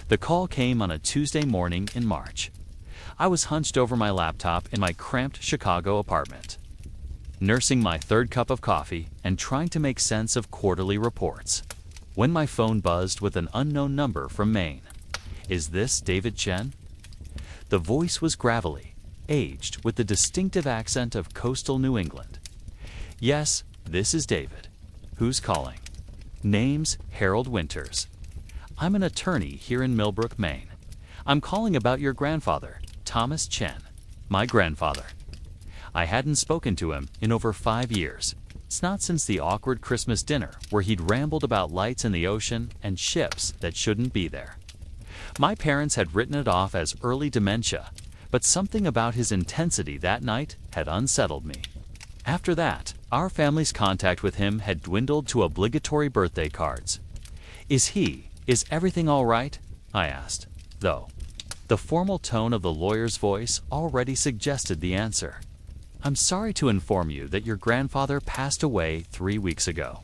The call came on a Tuesday morning in March. I was hunched over my laptop in my cramped Chicago apartment, nursing my third cup of coffee and trying to make sense of quarterly reports, when my phone buzzed with an unknown number from Maine. "Is this David Chen?" The voice was gravelly, aged, with the distinctive accent of coastal New England. "Yes, this is David. Who's calling?" "Name's Harold Winters. I'm an attorney here in Millbrook, Maine. I'm calling about your grandfather, Thomas Chen." My grandfather. I hadn't spoken to him in over 5 years. It's not since the awkward Christmas dinner where he'd rambled about lights in the ocean and ships that shouldn't be there. My parents had written it off as early dementia, but something about his intensity that night had unsettled me. After that, our family's contact with him had dwindled to obligatory birthday cards. Is everything all right?" I asked, though the formal tone of the lawyer's voice already suggested the answer. "I'm sorry to inform you that your grandfather passed away 3 weeks ago.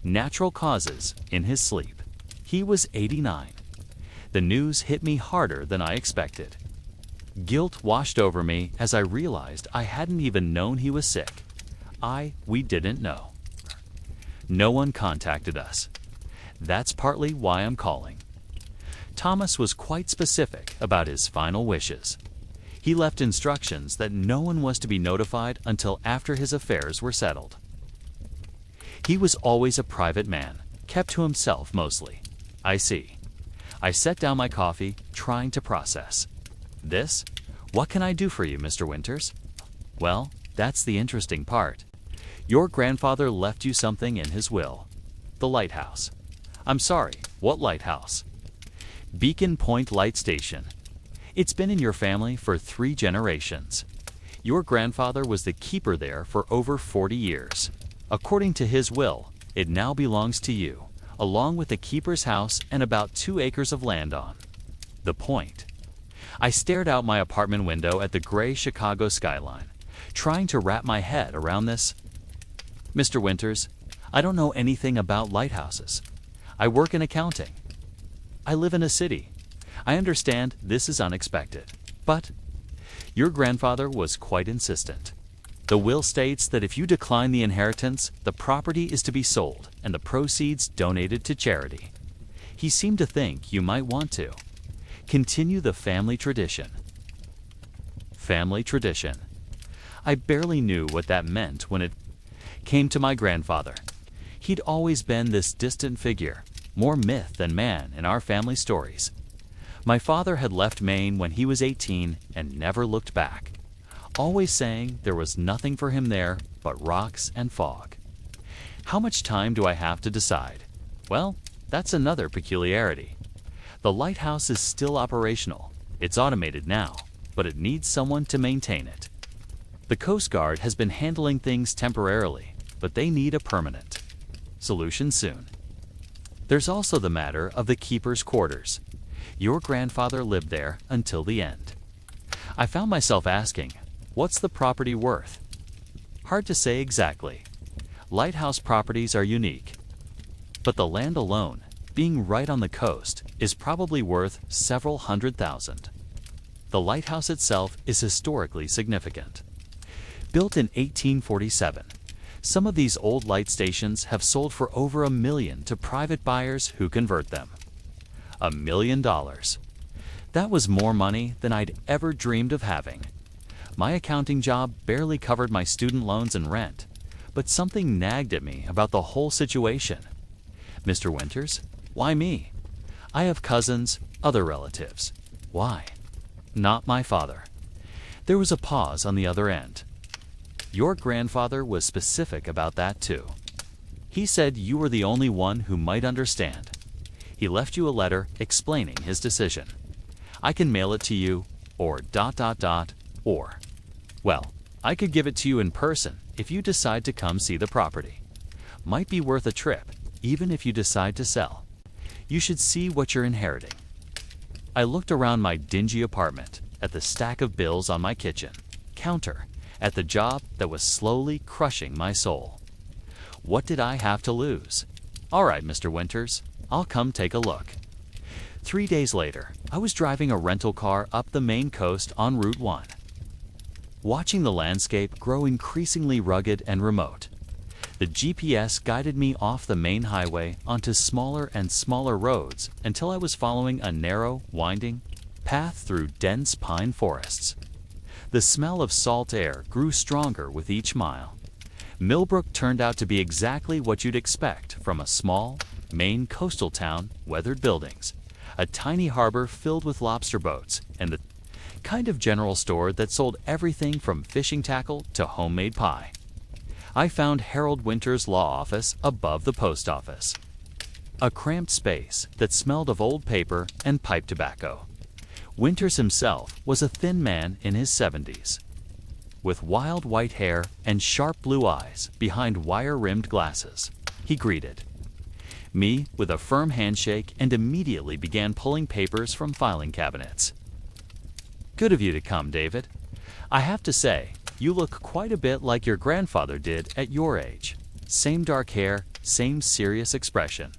Natural causes, in his sleep. He was 89. The news hit me harder than I expected. Guilt washed over me as I realized I hadn't even known he was sick. We didn't know. No one contacted us. That's partly why I'm calling." Thomas was quite specific about his final wishes. He left instructions that no one was to be notified until after his affairs were settled. He was always a private man, kept to himself mostly. "I see." I set down my coffee, trying to process. What can I do for you, Mr. Winters?" "Well, that's the interesting part. Your grandfather left you something in his will. The lighthouse." "I'm sorry, what lighthouse?" "Beacon Point Light Station. It's been in your family for 3 generations. Your grandfather was the keeper there for over 40 years. According to his will, it now belongs to you, along with the keeper's house and about 2 acres of land on the point." I stared out my apartment window at the gray Chicago skyline, trying to wrap my head around this. "Mr. Winters, I don't know anything about lighthouses. I work in accounting. I live in a city. I understand this is unexpected, but your grandfather was quite insistent. The will states that if you decline the inheritance, the property is to be sold and the proceeds donated to charity. He seemed to think you might want to continue the family tradition." Family tradition. I barely knew what that meant when it came to my grandfather. He'd always been this distant figure, more myth than man in our family stories. My father had left Maine when he was 18 and never looked back, always saying there was nothing for him there but rocks and fog. How much time do I have to decide? Well, that's another peculiarity. The lighthouse is still operational. It's automated now, but it needs someone to maintain it. The Coast Guard has been handling things temporarily, but they need a permanent solution soon. There's also the matter of the keeper's quarters. Your grandfather lived there until the end. I found myself asking, what's the property worth? Hard to say exactly. Lighthouse properties are unique, but the land alone, being right on the coast, is probably worth several $100,000. The lighthouse itself is historically significant. Built in 1847, some of these old light stations have sold for over $1 million to private buyers who convert them. $1 million. That was more money than I'd ever dreamed of having. My accounting job barely covered my student loans and rent, but something nagged at me about the whole situation. "Mr. Winters, why me? I have cousins, other relatives. Why? Not my father." There was a pause on the other end. "Your grandfather was specific about that too. He said you were the only one who might understand. He left you a letter explaining his decision. I can mail it to you, or ... or. Well, I could give it to you in person if you decide to come see the property. Might be worth a trip, even if you decide to sell. You should see what you're inheriting." I looked around my dingy apartment, at the stack of bills on my kitchen counter, at the job that was slowly crushing my soul. What did I have to lose? "All right, Mr. Winters, I'll come take a look." 3 days later, I was driving a rental car up the Maine coast on Route 1, watching the landscape grow increasingly rugged and remote. The GPS guided me off the main highway onto smaller and smaller roads until I was following a narrow, winding path through dense pine forests. The smell of salt air grew stronger with each mile. Millbrook turned out to be exactly what you'd expect from a small, Maine coastal town, weathered buildings, a tiny harbor filled with lobster boats, and the kind of general store that sold everything from fishing tackle to homemade pie. I found Harold Winter's law office above the post office, a cramped space that smelled of old paper and pipe tobacco. Winters himself was a thin man in his 70s, with wild white hair and sharp blue eyes behind wire-rimmed glasses. He greeted me with a firm handshake and immediately began pulling papers from filing cabinets. "Good of you to come, David. I have to say, you look quite a bit like your grandfather did at your age. Same dark hair, same serious expression."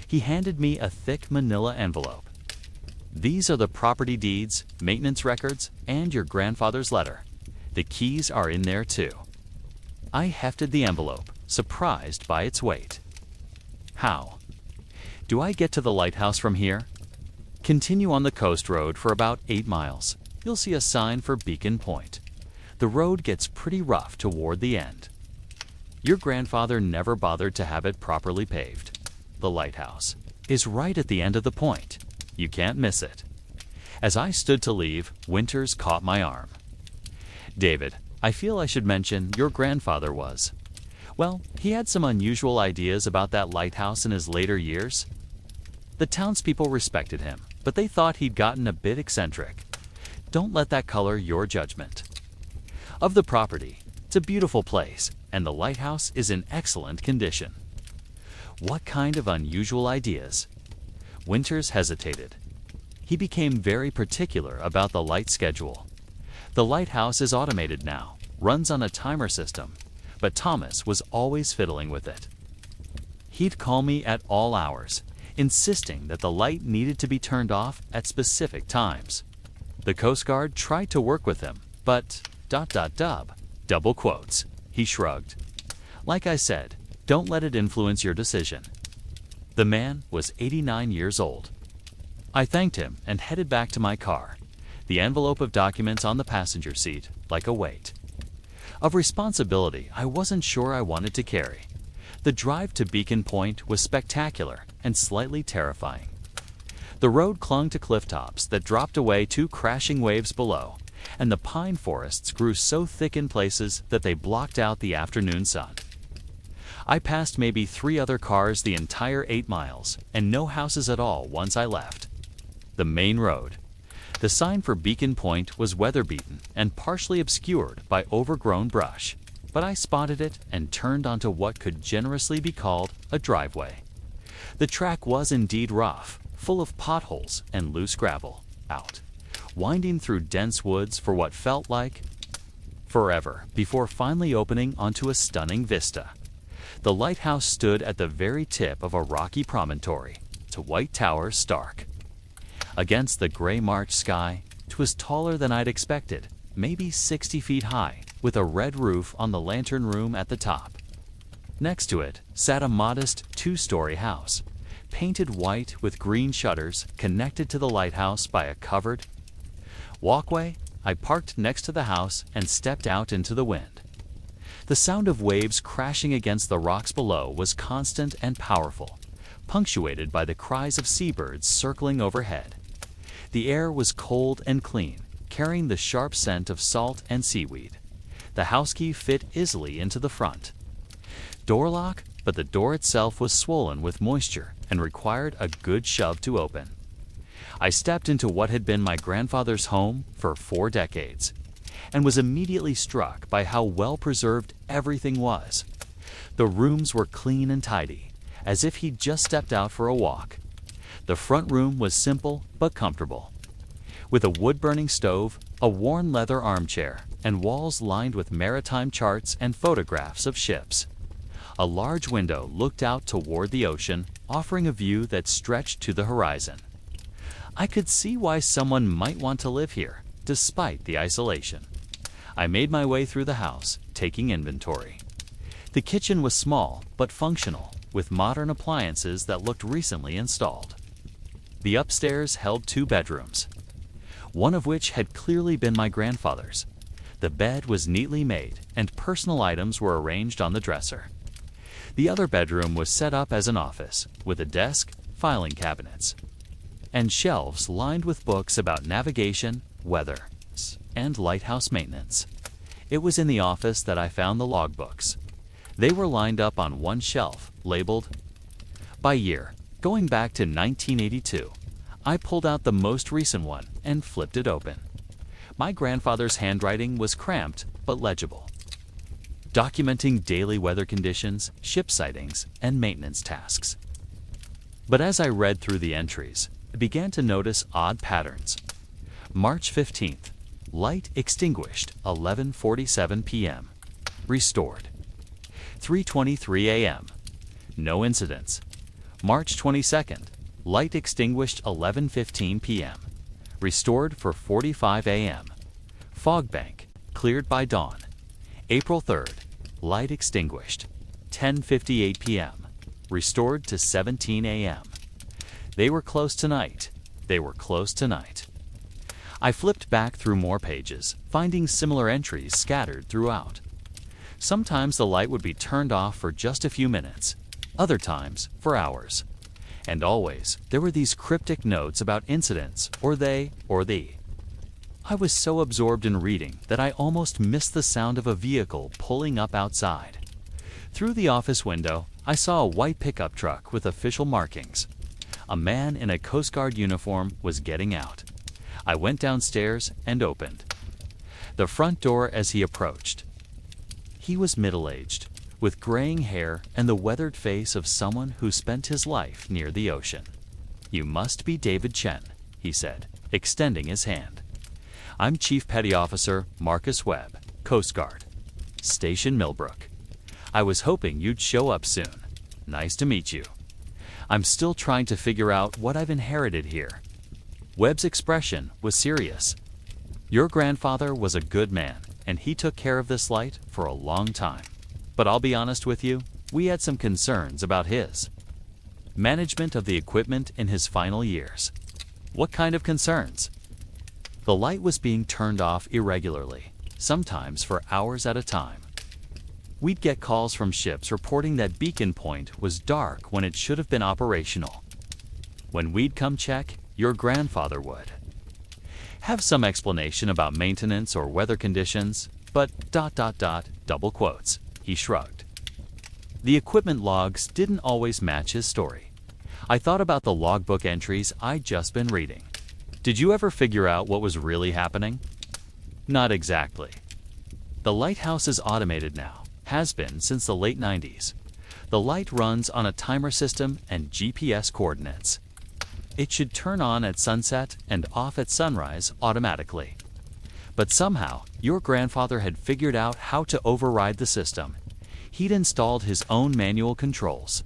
He handed me a thick manila envelope. "These are the property deeds, maintenance records, and your grandfather's letter. The keys are in there too." I hefted the envelope, surprised by its weight. "How? Do I get to the lighthouse from here?" "Continue on the coast road for about 8 miles. You'll see a sign for Beacon Point. The road gets pretty rough toward the end. Your grandfather never bothered to have it properly paved. The lighthouse is right at the end of the point. You can't miss it." As I stood to leave, Winters caught my arm. "David, I feel I should mention your grandfather was. Well, he had some unusual ideas about that lighthouse in his later years. The townspeople respected him, but they thought he'd gotten a bit eccentric. Don't let that color your judgment of the property. It's a beautiful place, and the lighthouse is in excellent condition." "What kind of unusual ideas?" Winters hesitated. He became very particular about the light schedule. "The lighthouse is automated now, runs on a timer system, but Thomas was always fiddling with it. He'd call me at all hours, insisting that the light needed to be turned off at specific times. The Coast Guard tried to work with him, but ... double quotes. He shrugged. "Like I said, don't let it influence your decision." The man was 89 years old. I thanked him and headed back to my car, the envelope of documents on the passenger seat like a weight of responsibility I wasn't sure I wanted to carry. The drive to Beacon Point was spectacular and slightly terrifying. The road clung to cliff tops that dropped away to crashing waves below, and the pine forests grew so thick in places that they blocked out the afternoon sun. I passed maybe 3 other cars the entire 8 miles, and no houses at all once I left the main road. The sign for Beacon Point was weather-beaten and partially obscured by overgrown brush, but I spotted it and turned onto what could generously be called a driveway. The track was indeed rough, full of potholes and loose gravel, winding through dense woods for what felt like forever before finally opening onto a stunning vista. The lighthouse stood at the very tip of a rocky promontory, its white towers stark against the gray March sky. It was taller than I'd expected, maybe 60 feet high, with a red roof on the lantern room at the top. Next to it sat a modest 2-story house, painted white with green shutters connected to the lighthouse by a covered walkway. I parked next to the house and stepped out into the wind. The sound of waves crashing against the rocks below was constant and powerful, punctuated by the cries of seabirds circling overhead. The air was cold and clean, carrying the sharp scent of salt and seaweed. The house key fit easily into the front door lock, but the door itself was swollen with moisture and required a good shove to open. I stepped into what had been my grandfather's home for 4 decades, and was immediately struck by how well preserved everything was. The rooms were clean and tidy, as if he'd just stepped out for a walk. The front room was simple but comfortable, with a wood-burning stove, a worn leather armchair, and walls lined with maritime charts and photographs of ships. A large window looked out toward the ocean, offering a view that stretched to the horizon. I could see why someone might want to live here, despite the isolation. I made my way through the house, taking inventory. The kitchen was small but functional, with modern appliances that looked recently installed. The upstairs held 2 bedrooms, one of which had clearly been my grandfather's. The bed was neatly made, and personal items were arranged on the dresser. The other bedroom was set up as an office, with a desk, filing cabinets, and shelves lined with books about navigation, weather, and lighthouse maintenance. It was in the office that I found the logbooks. They were lined up on one shelf, labeled by year. Going back to 1982, I pulled out the most recent one and flipped it open. My grandfather's handwriting was cramped but legible, documenting daily weather conditions, ship sightings, and maintenance tasks. But as I read through the entries, I began to notice odd patterns. March 15th, light extinguished, 11:47 p.m. Restored. 3:23 a.m. No incidents. March 22nd, light extinguished, 11:15 p.m. Restored for 45 a.m. Fog bank, cleared by dawn. April 3rd, light extinguished, 10:58 p.m. Restored to 17 a.m. They were close tonight. They were close tonight. I flipped back through more pages, finding similar entries scattered throughout. Sometimes the light would be turned off for just a few minutes, other times for hours. And always, there were these cryptic notes about incidents, or they, or thee. I was so absorbed in reading that I almost missed the sound of a vehicle pulling up outside. Through the office window, I saw a white pickup truck with official markings. A man in a Coast Guard uniform was getting out. I went downstairs and opened the front door as he approached. He was middle-aged, with graying hair and the weathered face of someone who spent his life near the ocean. "You must be David Chen," he said, extending his hand. "I'm Chief Petty Officer Marcus Webb, Coast Guard, Station Millbrook. I was hoping you'd show up soon. Nice to meet you. I'm still trying to figure out what I've inherited here." Webb's expression was serious. "Your grandfather was a good man, and he took care of this light for a long time. But I'll be honest with you, we had some concerns about his management of the equipment in his final years." "What kind of concerns?" "The light was being turned off irregularly, sometimes for hours at a time. We'd get calls from ships reporting that Beacon Point was dark when it should have been operational. When we'd come check, your grandfather would have some explanation about maintenance or weather conditions, but ... double quotes. He shrugged. The equipment logs didn't always match his story. I thought about the logbook entries I'd just been reading. Did you ever figure out what was really happening? Not exactly. The lighthouse is automated now, has been since the late 90s. The light runs on a timer system and GPS coordinates. It should turn on at sunset and off at sunrise automatically. But somehow, your grandfather had figured out how to override the system. He'd installed his own manual controls.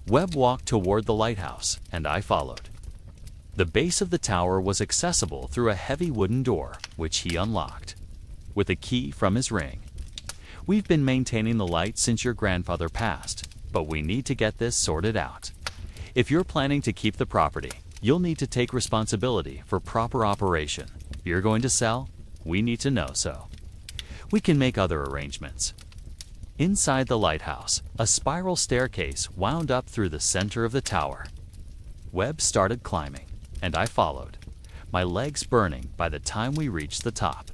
Webb walked toward the lighthouse, and I followed. The base of the tower was accessible through a heavy wooden door, which he unlocked with a key from his ring. "We've been maintaining the light since your grandfather passed, but we need to get this sorted out. If you're planning to keep the property, you'll need to take responsibility for proper operation. If you're going to sell, we need to know so. We can make other arrangements." Inside the lighthouse, a spiral staircase wound up through the center of the tower. Webb started climbing, and I followed, my legs burning by the time we reached the top.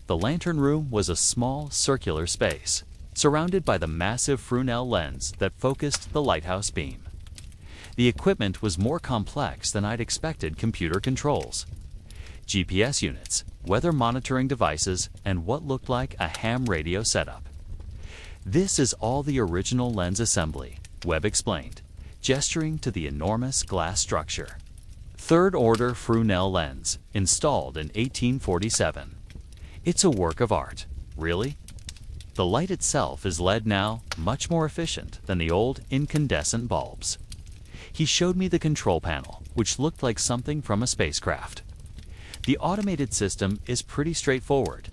The lantern room was a small, circular space, surrounded by the massive Fresnel lens that focused the lighthouse beam. The equipment was more complex than I'd expected: computer controls, GPS units, weather monitoring devices, and what looked like a ham radio setup. "This is all the original lens assembly," Webb explained, gesturing to the enormous glass structure. "Third-order Fresnel lens, installed in 1847. It's a work of art." "Really?" "The light itself is LED now, much more efficient than the old incandescent bulbs." He showed me the control panel, which looked like something from a spacecraft. The automated system is pretty straightforward.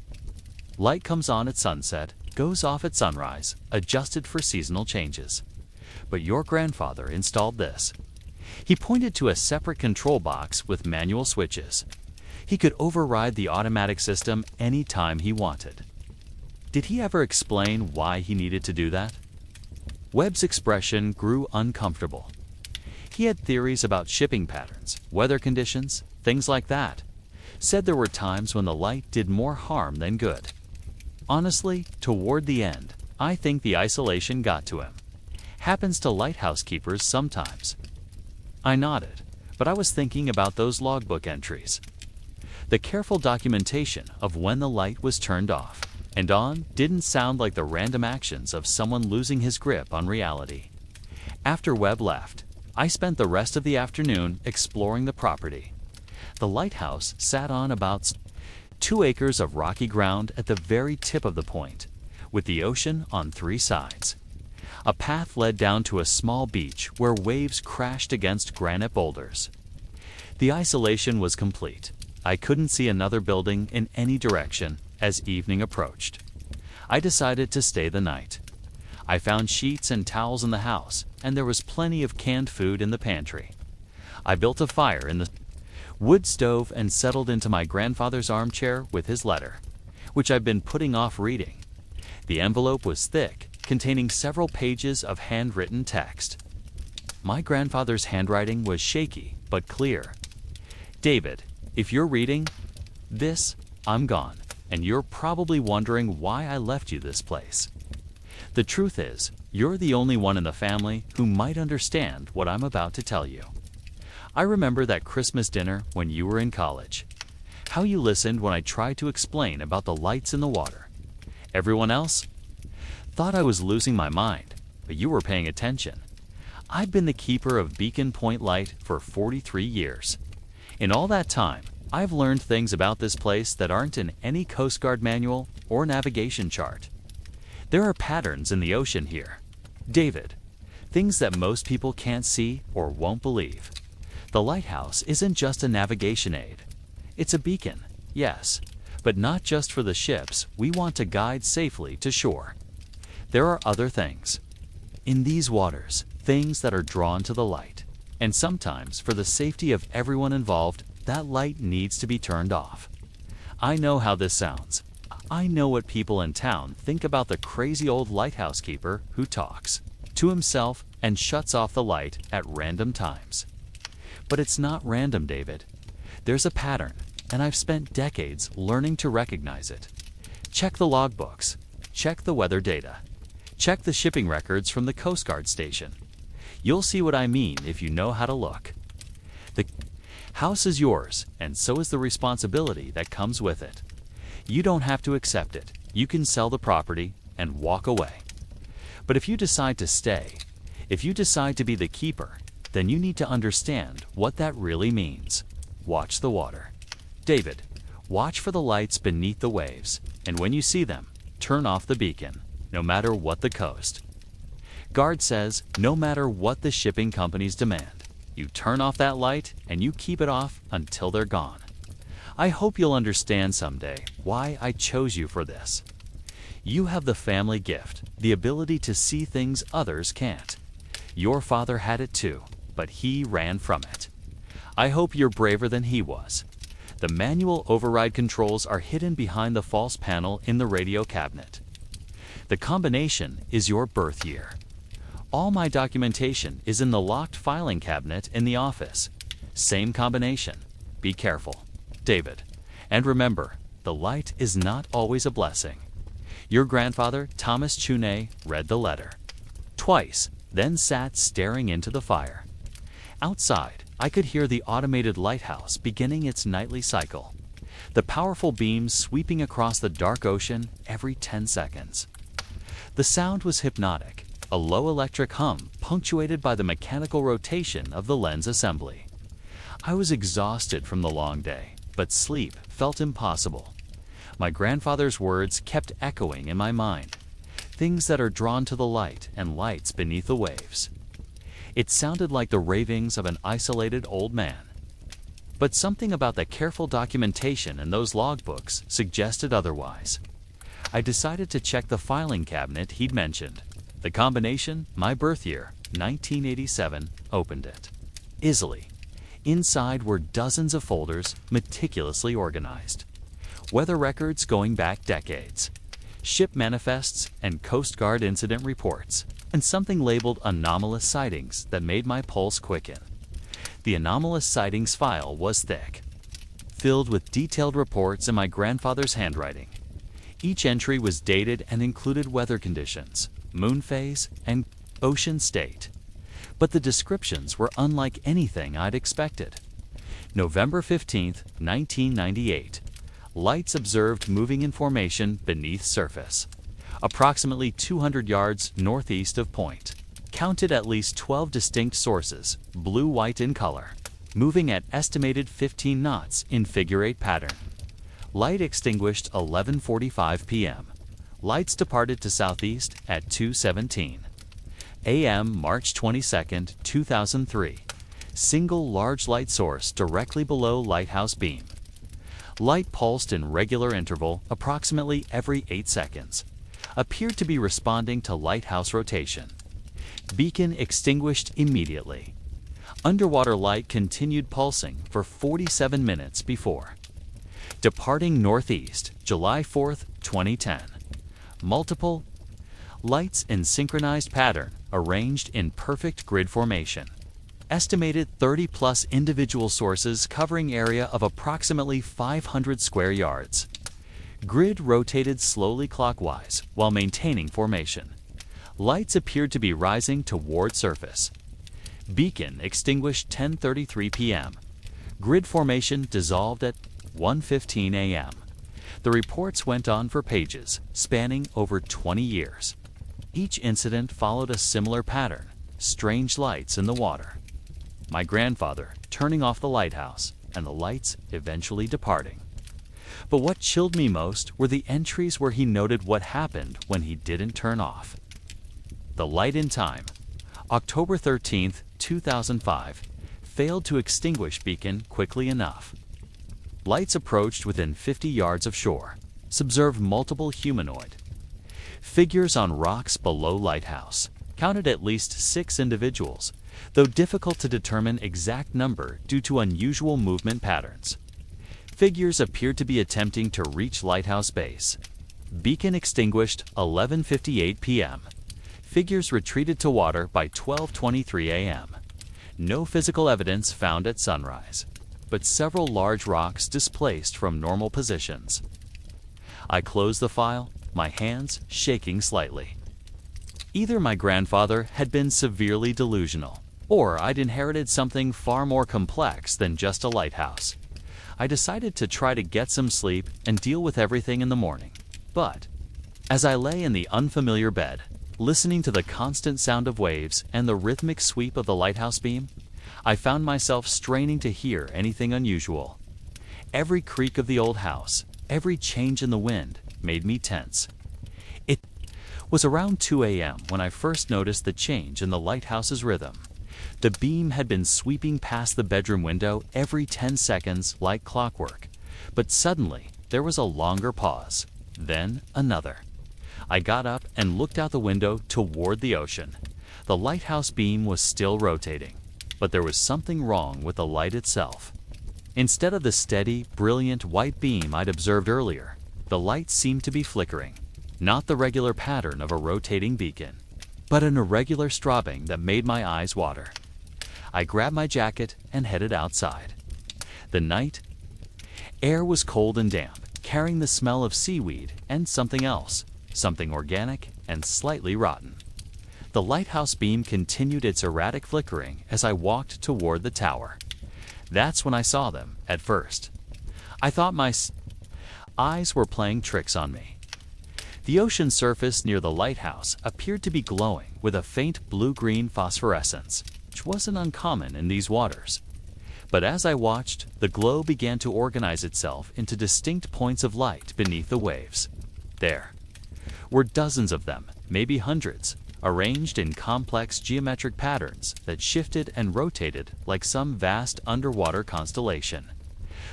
Light comes on at sunset, goes off at sunrise, adjusted for seasonal changes. But your grandfather installed this. He pointed to a separate control box with manual switches. He could override the automatic system any time he wanted. Did he ever explain why he needed to do that? Webb's expression grew uncomfortable. He had theories about shipping patterns, weather conditions, things like that. Said there were times when the light did more harm than good. Honestly, toward the end, I think the isolation got to him. Happens to lighthouse keepers sometimes. I nodded, but I was thinking about those logbook entries. The careful documentation of when the light was turned off and on didn't sound like the random actions of someone losing his grip on reality. After Webb left, I spent the rest of the afternoon exploring the property. The lighthouse sat on about 2 acres of rocky ground at the very tip of the point, with the ocean on 3 sides. A path led down to a small beach where waves crashed against granite boulders. The isolation was complete. I couldn't see another building in any direction as evening approached. I decided to stay the night. I found sheets and towels in the house, and there was plenty of canned food in the pantry. I built a fire in the wood stove and settled into my grandfather's armchair with his letter, which I'd been putting off reading. The envelope was thick, containing several pages of handwritten text. My grandfather's handwriting was shaky but clear. David, if you're reading this, I'm gone, and you're probably wondering why I left you this place. The truth is, you're the only one in the family who might understand what I'm about to tell you. I remember that Christmas dinner when you were in college. How you listened when I tried to explain about the lights in the water. Everyone else thought I was losing my mind, but you were paying attention. I've been the keeper of Beacon Point Light for 43 years. In all that time, I've learned things about this place that aren't in any Coast Guard manual or navigation chart. There are patterns in the ocean here. David, things that most people can't see or won't believe. The lighthouse isn't just a navigation aid. It's a beacon, yes, but not just for the ships we want to guide safely to shore. There are other things. In these waters, things that are drawn to the light. And sometimes, for the safety of everyone involved, that light needs to be turned off. I know how this sounds. I know what people in town think about the crazy old lighthouse keeper who talks to himself and shuts off the light at random times. But it's not random, David. There's a pattern, and I've spent decades learning to recognize it. Check the logbooks. Check the weather data. Check the shipping records from the Coast Guard station. You'll see what I mean if you know how to look. The house is yours, and so is the responsibility that comes with it. You don't have to accept it. You can sell the property and walk away. But if you decide to stay, if you decide to be the keeper, then you need to understand what that really means. Watch the water. David, watch for the lights beneath the waves, and when you see them, turn off the beacon, no matter what the coast. Guard says, no matter what the shipping companies demand, you turn off that light and you keep it off until they're gone. I hope you'll understand someday why I chose you for this. You have the family gift, the ability to see things others can't. Your father had it too, but he ran from it. I hope you're braver than he was. The manual override controls are hidden behind the false panel in the radio cabinet. The combination is your birth year. All my documentation is in the locked filing cabinet in the office. Same combination. Be careful. David. And remember, the light is not always a blessing. Your grandfather, Thomas Chune, read the letter twice, then sat staring into the fire. Outside, I could hear the automated lighthouse beginning its nightly cycle, the powerful beams sweeping across the dark ocean every 10 seconds. The sound was hypnotic, a low electric hum punctuated by the mechanical rotation of the lens assembly. I was exhausted from the long day, but sleep felt impossible. My grandfather's words kept echoing in my mind, things that are drawn to the light and lights beneath the waves. It sounded like the ravings of an isolated old man. But something about the careful documentation in those logbooks suggested otherwise. I decided to check the filing cabinet he'd mentioned. The combination, my birth year, 1987, opened it. Easily. Inside were dozens of folders meticulously organized. Weather records going back decades. Ship manifests and Coast Guard incident reports, and something labeled anomalous sightings that made my pulse quicken. The anomalous sightings file was thick, filled with detailed reports in my grandfather's handwriting. Each entry was dated and included weather conditions, moon phase, and ocean state. But the descriptions were unlike anything I'd expected. November 15, 1998. Lights observed moving in formation beneath surface. Approximately 200 yards northeast of point. Counted at least 12 distinct sources, blue-white in color, moving at estimated 15 knots in figure-8 pattern. Light extinguished 11:45 p.m. Lights departed to southeast at 2:17 a.m. March 22, 2003. Single large light source directly below lighthouse beam. Light pulsed in regular interval approximately every 8 seconds. Appeared to be responding to lighthouse rotation. Beacon extinguished immediately. Underwater light continued pulsing for 47 minutes before. Departing northeast, July 4, 2010. Multiple lights in synchronized pattern arranged in perfect grid formation. Estimated 30-plus individual sources covering area of approximately 500 square yards. Grid rotated slowly clockwise while maintaining formation. Lights appeared to be rising toward surface. Beacon extinguished 10:33 p.m. Grid formation dissolved at 1:15 a.m. The reports went on for pages, spanning over 20 years. Each incident followed a similar pattern, strange lights in the water. My grandfather turning off the lighthouse, and the lights eventually departing. But what chilled me most were the entries where he noted what happened when he didn't turn off. The light in time, October 13, 2005, failed to extinguish beacon quickly enough. Lights approached within 50 yards of shore, observed multiple humanoid figures on rocks below lighthouse, counted at least 6 individuals, though difficult to determine exact number due to unusual movement patterns. Figures appeared to be attempting to reach lighthouse base. Beacon extinguished 11:58 p.m. Figures retreated to water by 12:23 a.m. No physical evidence found at sunrise, but several large rocks displaced from normal positions. I closed the file, my hands shaking slightly. Either my grandfather had been severely delusional, or I'd inherited something far more complex than just a lighthouse. I decided to try to get some sleep and deal with everything in the morning. But as I lay in the unfamiliar bed, listening to the constant sound of waves and the rhythmic sweep of the lighthouse beam, I found myself straining to hear anything unusual. Every creak of the old house, every change in the wind, made me tense. It was around 2 a.m. when I first noticed the change in the lighthouse's rhythm. The beam had been sweeping past the bedroom window every 10 seconds like clockwork, but suddenly there was a longer pause, then another. I got up and looked out the window toward the ocean. The lighthouse beam was still rotating, but there was something wrong with the light itself. Instead of the steady, brilliant white beam I'd observed earlier, the light seemed to be flickering, not the regular pattern of a rotating beacon, but an irregular strobing that made my eyes water. I grabbed my jacket and headed outside. The night air was cold and damp, carrying the smell of seaweed and something else, something organic and slightly rotten. The lighthouse beam continued its erratic flickering as I walked toward the tower. That's when I saw them, at first. I thought my eyes were playing tricks on me. The ocean surface near the lighthouse appeared to be glowing with a faint blue-green phosphorescence, which wasn't uncommon in these waters. But as I watched, the glow began to organize itself into distinct points of light beneath the waves. There were dozens of them, maybe hundreds, arranged in complex geometric patterns that shifted and rotated like some vast underwater constellation.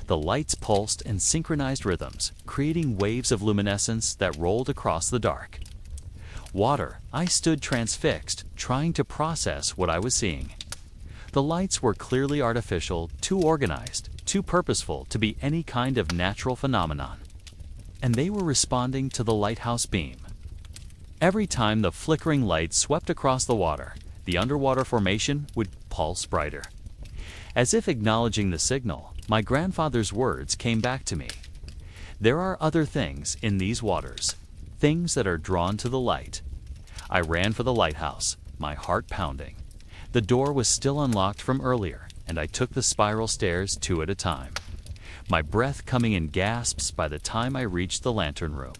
The lights pulsed in synchronized rhythms, creating waves of luminescence that rolled across the dark. Water, I stood transfixed, trying to process what I was seeing. The lights were clearly artificial, too organized, too purposeful to be any kind of natural phenomenon. And they were responding to the lighthouse beam. Every time the flickering light swept across the water, the underwater formation would pulse brighter. As if acknowledging the signal, my grandfather's words came back to me. There are other things in these waters, things that are drawn to the light. I ran for the lighthouse, my heart pounding. The door was still unlocked from earlier, and I took the spiral stairs 2 at a time, my breath coming in gasps by the time I reached the lantern room.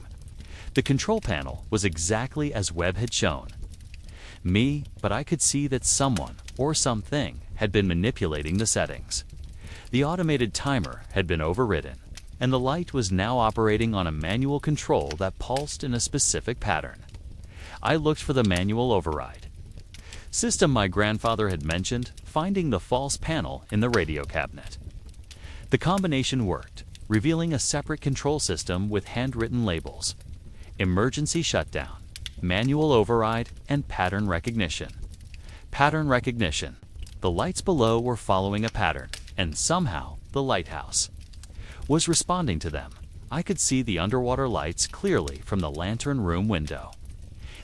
The control panel was exactly as Webb had shown me, but I could see that someone or something had been manipulating the settings. The automated timer had been overridden, and the light was now operating on a manual control that pulsed in a specific pattern. I looked for the manual override system my grandfather had mentioned, finding the false panel in the radio cabinet. The combination worked, revealing a separate control system with handwritten labels: emergency shutdown, manual override, and pattern recognition. Pattern recognition. The lights below were following a pattern, and somehow the lighthouse was responding to them. I could see the underwater lights clearly from the lantern room window.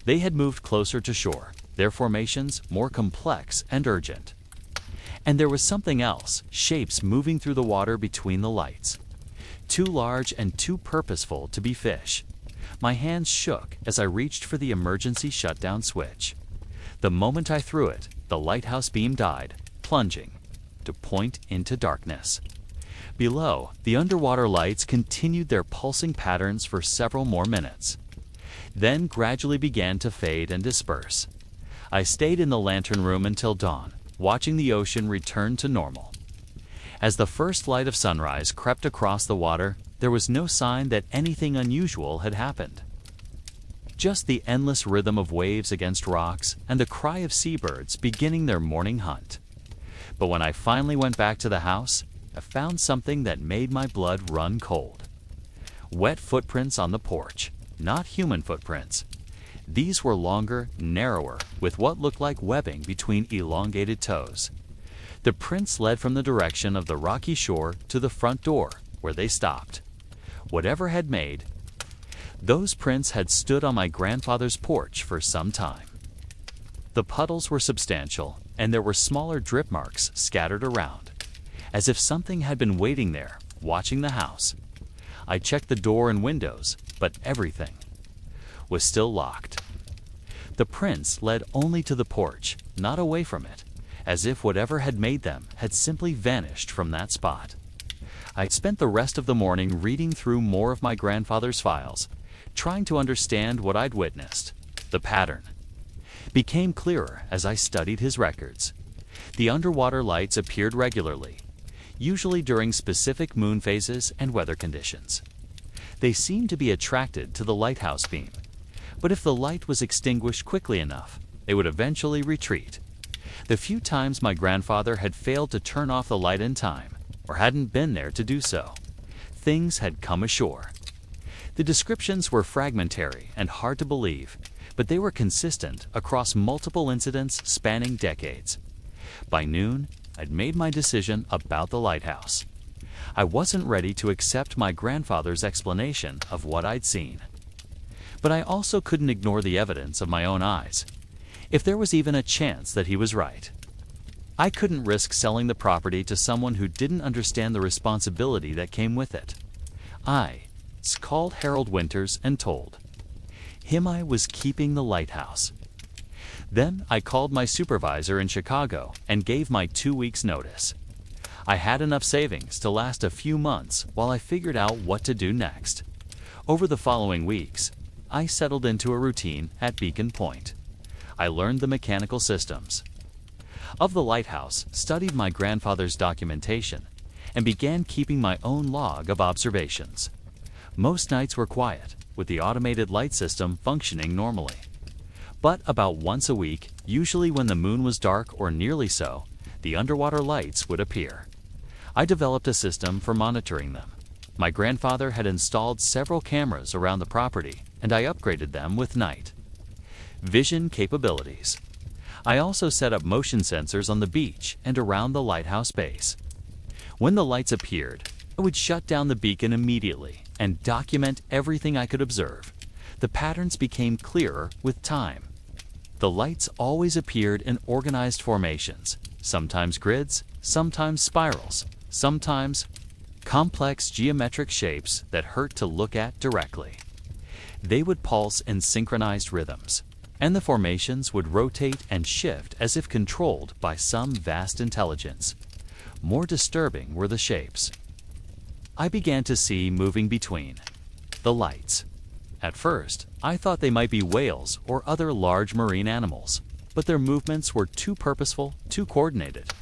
They had moved closer to shore, their formations more complex and urgent. And there was something else, shapes moving through the water between the lights. Too large and too purposeful to be fish. My hands shook as I reached for the emergency shutdown switch. The moment I threw it, the lighthouse beam died, plunging to point into darkness. Below, the underwater lights continued their pulsing patterns for several more minutes, then gradually began to fade and disperse. I stayed in the lantern room until dawn, watching the ocean return to normal. As the first light of sunrise crept across the water, there was no sign that anything unusual had happened. Just the endless rhythm of waves against rocks and the cry of seabirds beginning their morning hunt. But when I finally went back to the house, I found something that made my blood run cold. Wet footprints on the porch, not human footprints. These were longer, narrower, with what looked like webbing between elongated toes. The prints led from the direction of the rocky shore to the front door, where they stopped. Whatever had made, those prints had stood on my grandfather's porch for some time. The puddles were substantial, and there were smaller drip marks scattered around, as if something had been waiting there, watching the house. I checked the door and windows, but everything was still locked. The prints led only to the porch, not away from it, as if whatever had made them had simply vanished from that spot. I spent the rest of the morning reading through more of my grandfather's files, trying to understand what I'd witnessed. The pattern became clearer as I studied his records. The underwater lights appeared regularly, usually during specific moon phases and weather conditions. They seemed to be attracted to the lighthouse beam, but if the light was extinguished quickly enough, they would eventually retreat. The few times my grandfather had failed to turn off the light in time, or hadn't been there to do so, things had come ashore. The descriptions were fragmentary and hard to believe, but they were consistent across multiple incidents spanning decades. By noon, I'd made my decision about the lighthouse. I wasn't ready to accept my grandfather's explanation of what I'd seen. But I also couldn't ignore the evidence of my own eyes, if there was even a chance that he was right. I couldn't risk selling the property to someone who didn't understand the responsibility that came with it. I called Harold Winters and told him I was keeping the lighthouse. Then I called my supervisor in Chicago and gave my 2 weeks' notice. I had enough savings to last a few months while I figured out what to do next. Over the following weeks, I settled into a routine at Beacon Point. I learned the mechanical systems of the lighthouse, studied my grandfather's documentation, and began keeping my own log of observations. Most nights were quiet, with the automated light system functioning normally. But about once a week, usually when the moon was dark or nearly so, the underwater lights would appear. I developed a system for monitoring them. My grandfather had installed several cameras around the property, and I upgraded them with night vision capabilities. I also set up motion sensors on the beach and around the lighthouse base. When the lights appeared, I would shut down the beacon immediately and document everything I could observe. The patterns became clearer with time. The lights always appeared in organized formations, sometimes grids, sometimes spirals, sometimes complex geometric shapes that hurt to look at directly. They would pulse in synchronized rhythms, and the formations would rotate and shift as if controlled by some vast intelligence. More disturbing were the shapes I began to see moving between the lights. At first, I thought they might be whales or other large marine animals, but their movements were too purposeful, too coordinated.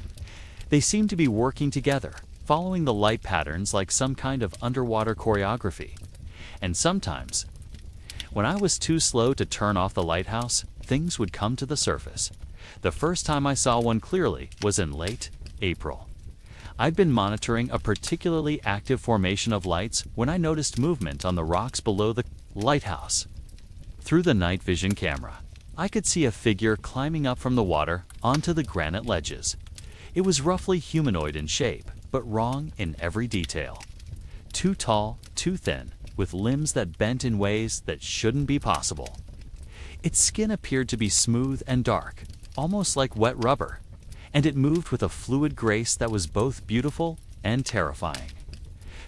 They seemed to be working together, following the light patterns like some kind of underwater choreography. And sometimes, when I was too slow to turn off the lighthouse, things would come to the surface. The first time I saw one clearly was in late April. I'd been monitoring a particularly active formation of lights when I noticed movement on the rocks below the lighthouse. Through the night vision camera, I could see a figure climbing up from the water onto the granite ledges. It was roughly humanoid in shape, but wrong in every detail. Too tall, too thin, with limbs that bent in ways that shouldn't be possible. Its skin appeared to be smooth and dark, almost like wet rubber, and it moved with a fluid grace that was both beautiful and terrifying.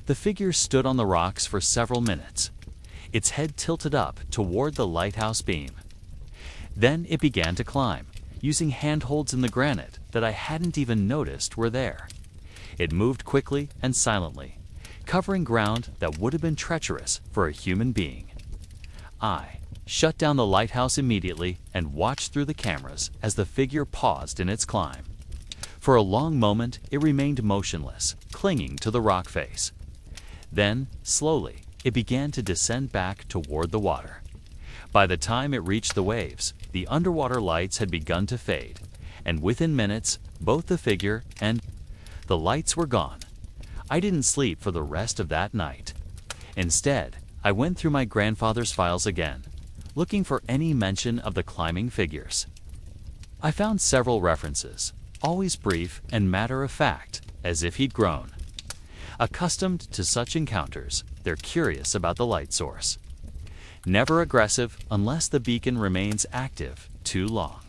The figure stood on the rocks for several minutes, its head tilted up toward the lighthouse beam. Then it began to climb, using handholds in the granite that I hadn't even noticed were there. It moved quickly and silently, covering ground that would have been treacherous for a human being. I shut down the lighthouse immediately and watched through the cameras as the figure paused in its climb. For a long moment, it remained motionless, clinging to the rock face. Then, slowly, it began to descend back toward the water. By the time it reached the waves, the underwater lights had begun to fade, and within minutes, both the figure and the lights were gone. I didn't sleep for the rest of that night. Instead, I went through my grandfather's files again, looking for any mention of the climbing figures. I found several references, always brief and matter-of-fact, as if he'd grown. Accustomed to such encounters, they're curious about the light source. Never aggressive unless the beacon remains active too long.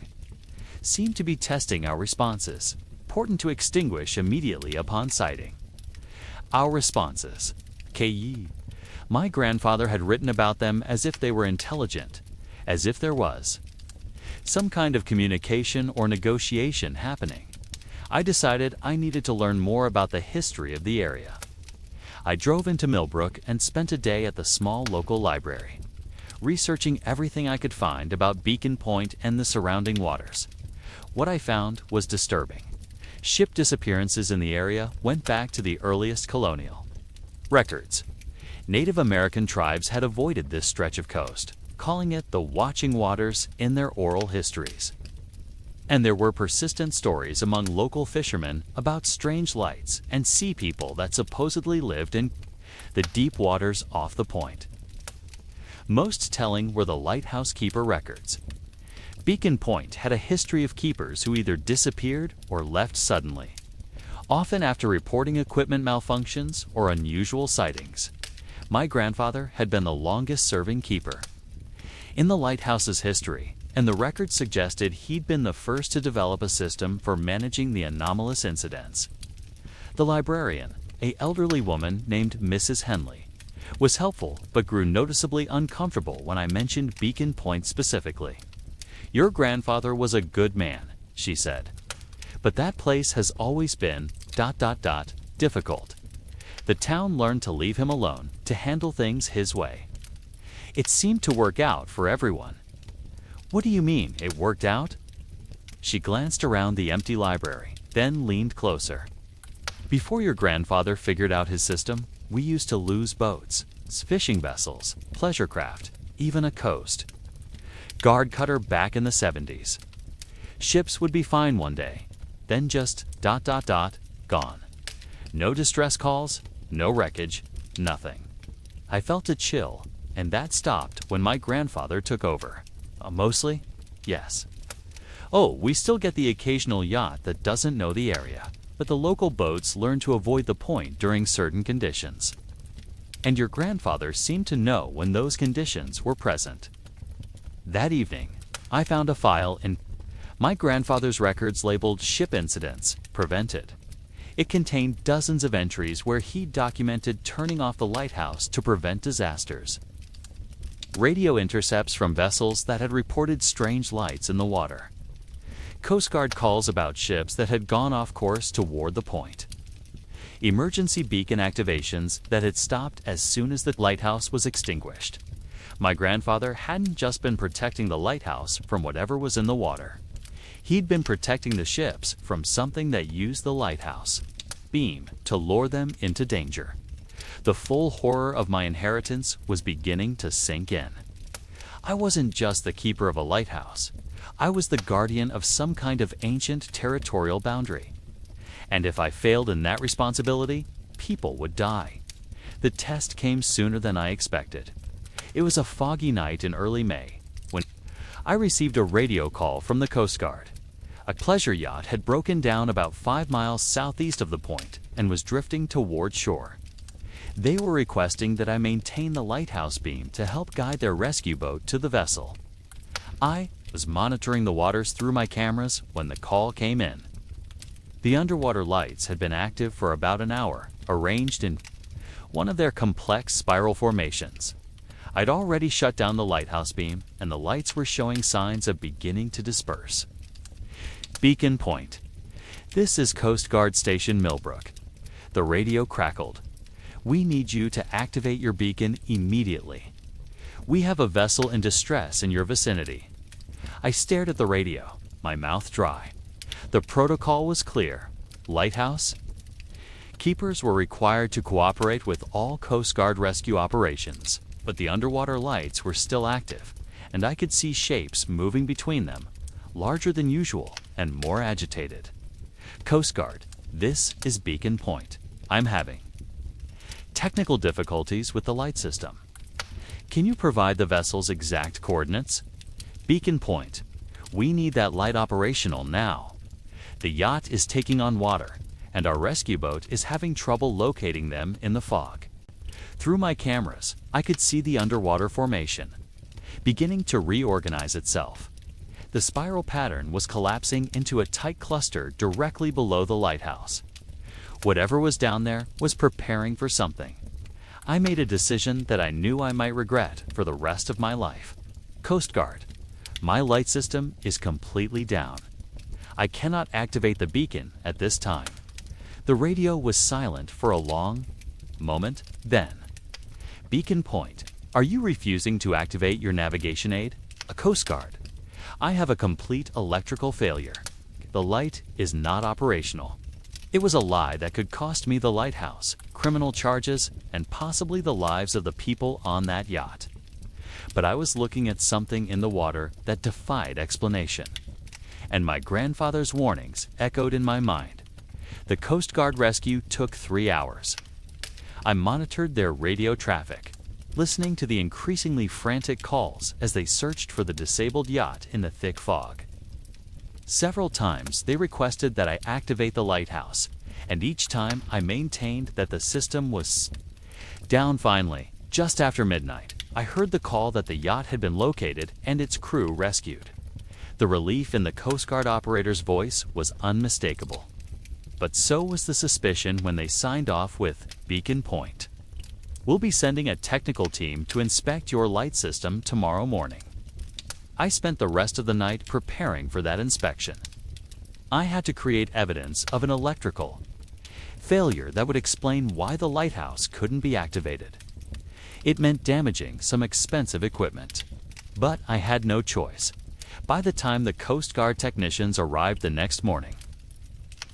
Seem to be testing our responses, important to extinguish immediately upon sighting. Our responses. KE. My grandfather had written about them as if they were intelligent, as if there was some kind of communication or negotiation happening. I decided I needed to learn more about the history of the area. I drove into Millbrook and spent a day at the small local library, researching everything I could find about Beacon Point and the surrounding waters. What I found was disturbing. Ship disappearances in the area went back to the earliest colonial records. Native American tribes had avoided this stretch of coast, calling it the Watching Waters in their oral histories. And there were persistent stories among local fishermen about strange lights and sea people that supposedly lived in the deep waters off the point. Most telling were the lighthouse keeper records. Beacon Point had a history of keepers who either disappeared or left suddenly, often after reporting equipment malfunctions or unusual sightings. My grandfather had been the longest-serving keeper in the lighthouse's history, and the record suggested he'd been the first to develop a system for managing the anomalous incidents. The librarian, an elderly woman named Mrs. Henley, was helpful but grew noticeably uncomfortable when I mentioned Beacon Point specifically. "Your grandfather was a good man," she said, "but that place has always been ... difficult. The town learned to leave him alone, to handle things his way. It seemed to work out for everyone." "What do you mean, it worked out?" She glanced around the empty library, then leaned closer. "Before your grandfather figured out his system, we used to lose boats, fishing vessels, pleasure craft, even a coast. Guard cutter back in the 70s. Ships would be fine one day, then just ... gone. No distress calls, no wreckage, nothing. I felt a chill, and that stopped when my grandfather took over. Mostly, yes. Oh, we still get the occasional yacht that doesn't know the area, but the local boats learn to avoid the point during certain conditions. And your grandfather seemed to know when those conditions were present. That evening, I found a file in my grandfather's records labeled Ship Incidents Prevented. It contained dozens of entries where he documented turning off the lighthouse to prevent disasters. Radio intercepts from vessels that had reported strange lights in the water. Coast Guard calls about ships that had gone off course toward the point. Emergency beacon activations that had stopped as soon as the lighthouse was extinguished. My grandfather hadn't just been protecting the lighthouse from whatever was in the water. He'd been protecting the ships from something that used the lighthouse beam to lure them into danger. The full horror of my inheritance was beginning to sink in. I wasn't just the keeper of a lighthouse. I was the guardian of some kind of ancient territorial boundary. And if I failed in that responsibility, people would die. The test came sooner than I expected. It was a foggy night in early May when I received a radio call from the Coast Guard. A pleasure yacht had broken down about 5 miles southeast of the point and was drifting toward shore. They were requesting that I maintain the lighthouse beam to help guide their rescue boat to the vessel. I was monitoring the waters through my cameras when the call came in. The underwater lights had been active for about an hour, arranged in one of their complex spiral formations. I'd already shut down the lighthouse beam, and the lights were showing signs of beginning to disperse. Beacon Point. This is Coast Guard Station Millbrook. The radio crackled. We need you to activate your beacon immediately. We have a vessel in distress in your vicinity. I stared at the radio, my mouth dry. The protocol was clear. Lighthouse. Keepers were required to cooperate with all Coast Guard rescue operations, but the underwater lights were still active, and I could see shapes moving between them, larger than usual and more agitated. Coast Guard, this is Beacon Point. I'm having technical difficulties with the light system. Can you provide the vessel's exact coordinates? Beacon Point, we need that light operational now. The yacht is taking on water, and our rescue boat is having trouble locating them in the fog. Through my cameras, I could see the underwater formation, beginning to reorganize itself. The spiral pattern was collapsing into a tight cluster directly below the lighthouse. Whatever was down there was preparing for something. I made a decision that I knew I might regret for the rest of my life. Coast Guard, my light system is completely down. I cannot activate the beacon at this time. The radio was silent for a long moment, then. Beacon Point, are you refusing to activate your navigation aid? A Coast Guard. I have a complete electrical failure. The light is not operational. It was a lie that could cost me the lighthouse, criminal charges, and possibly the lives of the people on that yacht. But I was looking at something in the water that defied explanation. And my grandfather's warnings echoed in my mind. The Coast Guard rescue took 3 hours. I monitored their radio traffic, listening to the increasingly frantic calls as they searched for the disabled yacht in the thick fog. Several times they requested that I activate the lighthouse, and each time I maintained that the system was down. Finally, just after midnight, I heard the call that the yacht had been located and its crew rescued. The relief in the Coast Guard operator's voice was unmistakable. But so was the suspicion when they signed off with Beacon Point. We'll be sending a technical team to inspect your light system tomorrow morning. I spent the rest of the night preparing for that inspection. I had to create evidence of an electrical failure that would explain why the lighthouse couldn't be activated. It meant damaging some expensive equipment. But I had no choice. By the time the Coast Guard technicians arrived the next morning,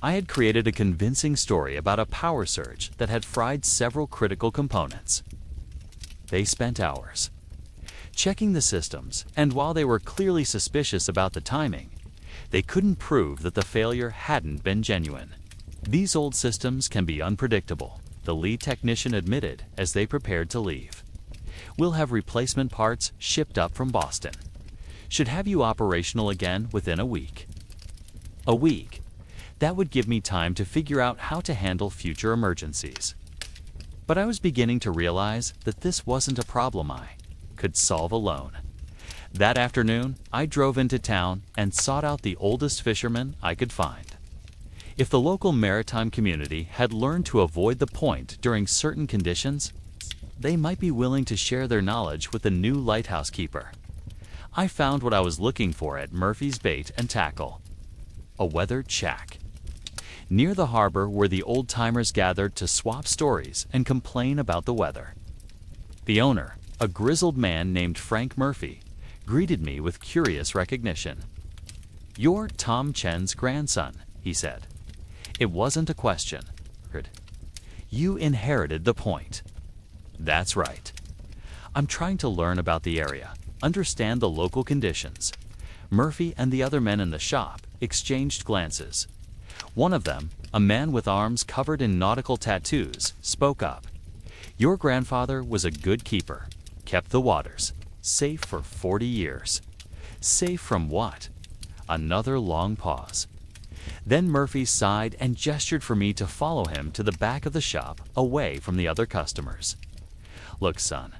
I had created a convincing story about a power surge that had fried several critical components. They spent hours checking the systems, and while they were clearly suspicious about the timing, they couldn't prove that the failure hadn't been genuine. These old systems can be unpredictable, the lead technician admitted as they prepared to leave. We'll have replacement parts shipped up from Boston. Should have you operational again within a week. A week. That would give me time to figure out how to handle future emergencies. But I was beginning to realize that this wasn't a problem I could solve alone. That afternoon, I drove into town and sought out the oldest fisherman I could find. If the local maritime community had learned to avoid the point during certain conditions, they might be willing to share their knowledge with the new lighthouse keeper. I found what I was looking for at Murphy's Bait and Tackle, a weathered shack. Near the harbor where the old-timers gathered to swap stories and complain about the weather. The owner, a grizzled man named Frank Murphy, greeted me with curious recognition. "You're Tom Chen's grandson," he said. It wasn't a question. "You inherited the point." "That's right. I'm trying to learn about the area, understand the local conditions." Murphy and the other men in the shop exchanged glances. One of them, a man with arms covered in nautical tattoos, spoke up. "Your grandfather was a good keeper, kept the waters safe for 40 years. Safe from what?" Another long pause. Then Murphy sighed and gestured for me to follow him to the back of the shop, away from the other customers. "Look, son,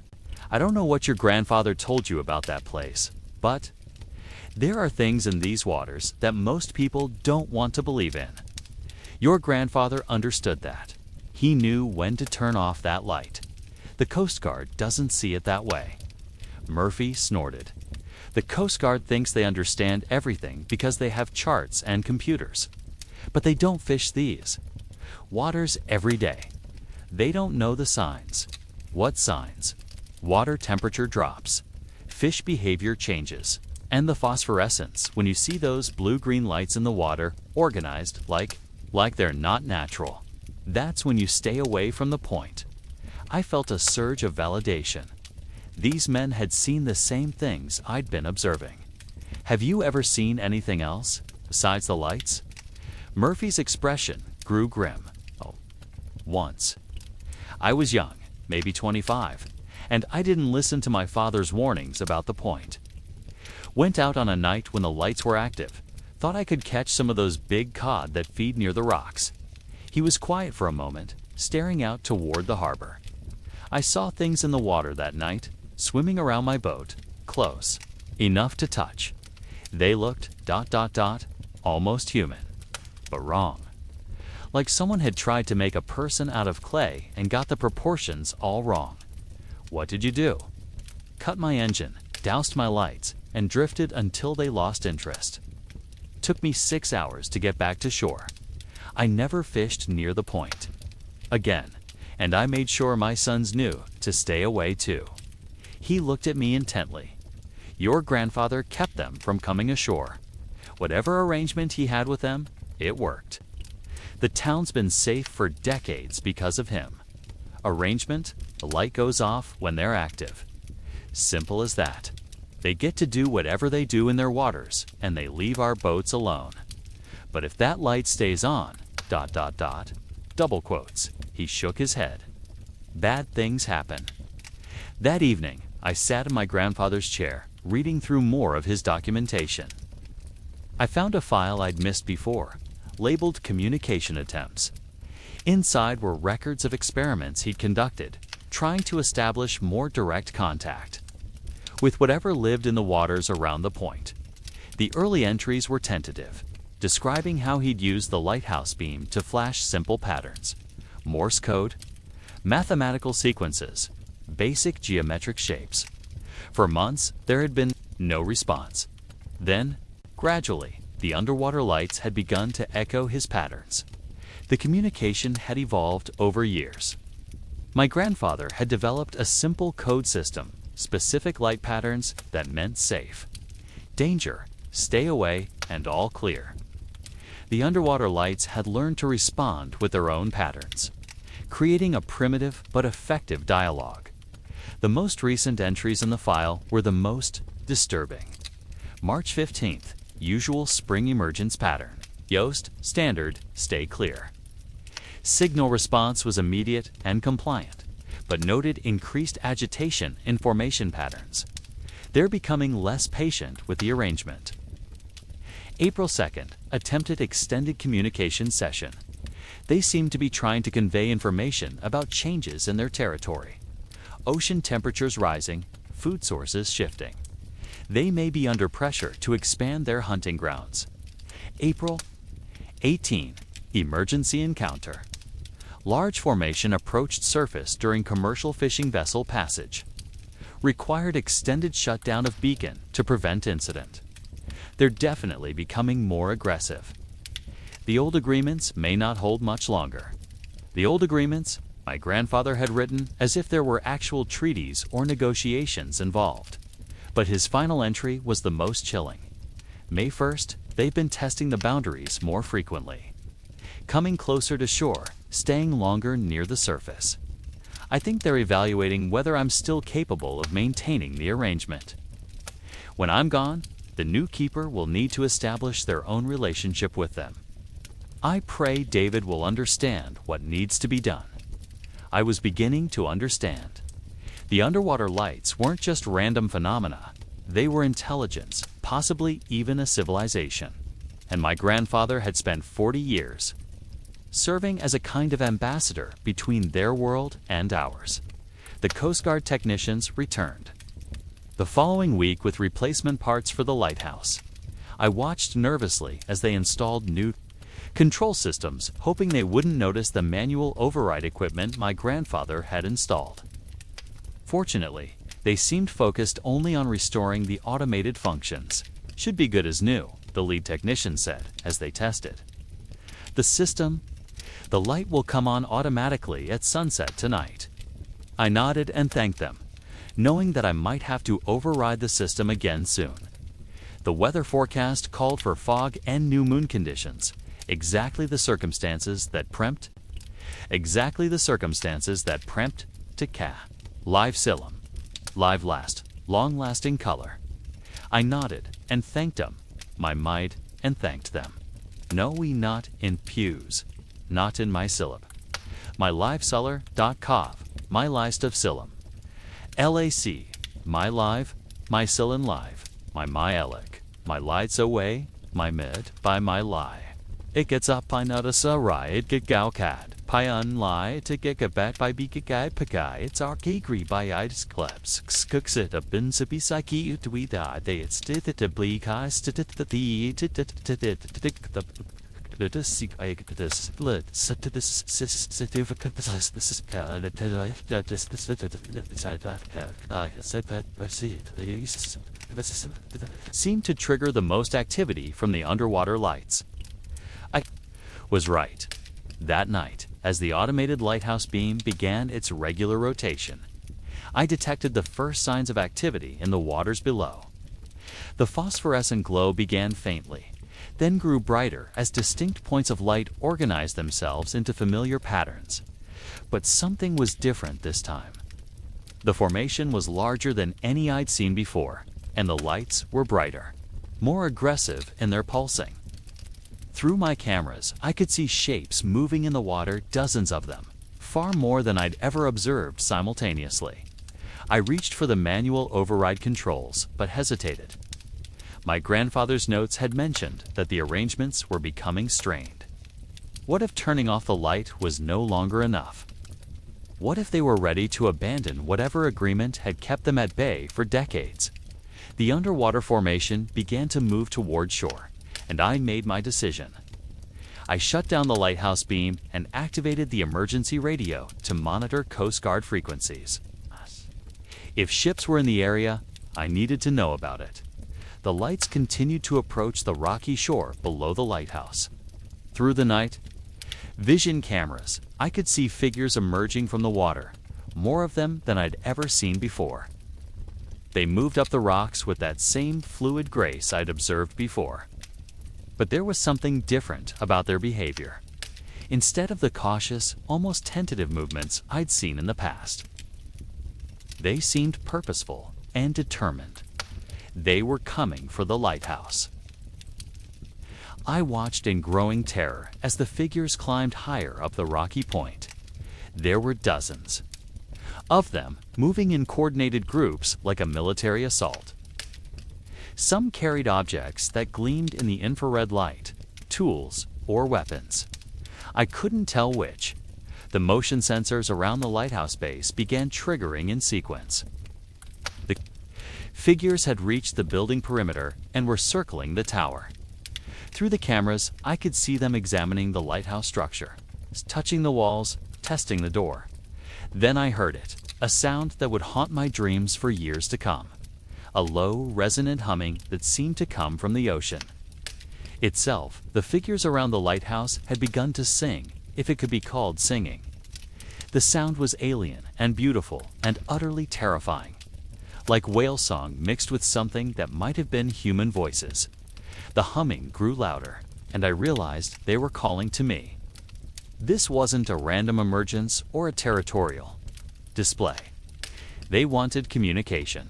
I don't know what your grandfather told you about that place, but there are things in these waters that most people don't want to believe in. Your grandfather understood that. He knew when to turn off that light. The Coast Guard doesn't see it that way." Murphy snorted. "The Coast Guard thinks they understand everything because they have charts and computers. But they don't fish these waters every day. They don't know the signs." "What signs?" "Water temperature drops, fish behavior changes, and the phosphorescence when you see those blue-green lights in the water organized like they're not natural. That's when you stay away from the point." I felt a surge of validation. These men had seen the same things I'd been observing. "Have you ever seen anything else besides the lights?" Murphy's expression grew grim. "Oh, once. I was young, maybe 25, and I didn't listen to my father's warnings about the point. Went out on a night when the lights were active. Thought I could catch some of those big cod that feed near the rocks." He was quiet for a moment, staring out toward the harbor. "I saw things in the water that night, swimming around my boat, close, enough to touch. They looked ... almost human, but wrong. Like someone had tried to make a person out of clay and got the proportions all wrong." "What did you do?" "Cut my engine, doused my lights, and drifted until they lost interest. Took me 6 hours to get back to shore. I never fished near the point again, and I made sure my sons knew to stay away too." He looked at me intently. "Your grandfather kept them from coming ashore. Whatever arrangement he had with them, it worked. The town's been safe for decades because of him. Arrangement, the light goes off when they're active. Simple as that. They get to do whatever they do in their waters, and they leave our boats alone. But if that light stays on, ... double quotes, he shook his head. Bad things happen." That evening, I sat in my grandfather's chair, reading through more of his documentation. I found a file I'd missed before, labeled Communication Attempts. Inside were records of experiments he'd conducted, trying to establish more direct contact with whatever lived in the waters around the point. The early entries were tentative, describing how he'd used the lighthouse beam to flash simple patterns, Morse code, mathematical sequences, basic geometric shapes. For months, there had been no response. Then, gradually, the underwater lights had begun to echo his patterns. The communication had evolved over years. My grandfather had developed a simple code system, specific light patterns that meant safe, danger, stay away, and all clear. The underwater lights had learned to respond with their own patterns, creating a primitive but effective dialogue. The most recent entries in the file were the most disturbing. March 15th, usual spring emergence pattern. Yoast, standard, stay clear. Signal response was immediate and compliant, but noted increased agitation in formation patterns. They're becoming less patient with the arrangement. April 2nd, attempted extended communication session. They seem to be trying to convey information about changes in their territory. Ocean temperatures rising, food sources shifting. They may be under pressure to expand their hunting grounds. April 18, emergency encounter. Large formation approached surface during commercial fishing vessel passage. Required extended shutdown of beacon to prevent incident. They're definitely becoming more aggressive. The old agreements may not hold much longer. The old agreements my grandfather had written as if there were actual treaties or negotiations involved. But his final entry was the most chilling. May 1st, they've been testing the boundaries more frequently. Coming closer to shore, staying longer near the surface. I think they're evaluating whether I'm still capable of maintaining the arrangement. When I'm gone, the new keeper will need to establish their own relationship with them. I pray David will understand what needs to be done. I was beginning to understand. The underwater lights weren't just random phenomena. They were intelligence, possibly even a civilization. And my grandfather had spent 40 years serving as a kind of ambassador between their world and ours. The Coast Guard technicians returned. The following week with replacement parts for the lighthouse. I watched nervously as they installed new control systems, hoping they wouldn't notice the manual override equipment my grandfather had installed. Fortunately, they seemed focused only on restoring the automated functions. Should be good as new, the lead technician said as they tested. The light will come on automatically at sunset tonight. I nodded and thanked them, knowing that I might have to override the system again soon. The weather forecast called for fog and new moon conditions, exactly the circumstances that prompt to live Silim, live last, long-lasting color. I nodded and thanked them, my might, and thanked them. No, we not in pews, not in my syllab. My liveseller.cov, my list of Silim. LAC, my live, my Silin live, my elic, my lights away, my mid, by my lie. It gets up by notice a riot, get gao cad, pi unlie, to get a bat by be guy pagai, it's our kegri by itis clubs, cooks it up in sippy psyche to we die, they it's did it to bleak eyes to the seemed to trigger the most activity from the underwater lights. I was right. That night, as the automated lighthouse beam began its regular rotation, I detected the first signs of activity in the waters below. The phosphorescent glow began faintly, then grew brighter as distinct points of light organized themselves into familiar patterns. But something was different this time. The formation was larger than any I'd seen before, and the lights were brighter, more aggressive in their pulsing. Through my cameras, I could see shapes moving in the water, dozens of them, far more than I'd ever observed simultaneously. I reached for the manual override controls, but hesitated. My grandfather's notes had mentioned that the arrangements were becoming strained. What if turning off the light was no longer enough? What if they were ready to abandon whatever agreement had kept them at bay for decades? The underwater formation began to move toward shore, and I made my decision. I shut down the lighthouse beam and activated the emergency radio to monitor Coast Guard frequencies. If ships were in the area, I needed to know about it. The lights continued to approach the rocky shore below the lighthouse. Through the night, vision cameras, I could see figures emerging from the water, more of them than I'd ever seen before. They moved up the rocks with that same fluid grace I'd observed before. But there was something different about their behavior. Instead of the cautious, almost tentative movements I'd seen in the past. They seemed purposeful and determined. They were coming for the lighthouse. I watched in growing terror as the figures climbed higher up the rocky point. There were dozens of them, moving in coordinated groups like a military assault. Some carried objects that gleamed in the infrared light, tools or weapons. I couldn't tell which. The motion sensors around the lighthouse base began triggering in sequence. The figures had reached the building perimeter and were circling the tower. Through the cameras, I could see them examining the lighthouse structure, touching the walls, testing the door. Then I heard it, a sound that would haunt my dreams for years to come. A low, resonant humming that seemed to come from the ocean. Itself, the figures around the lighthouse had begun to sing, if it could be called singing. The sound was alien and beautiful and utterly terrifying, like whale song mixed with something that might have been human voices. The humming grew louder, and I realized they were calling to me. This wasn't a random emergence or a territorial display. They wanted communication.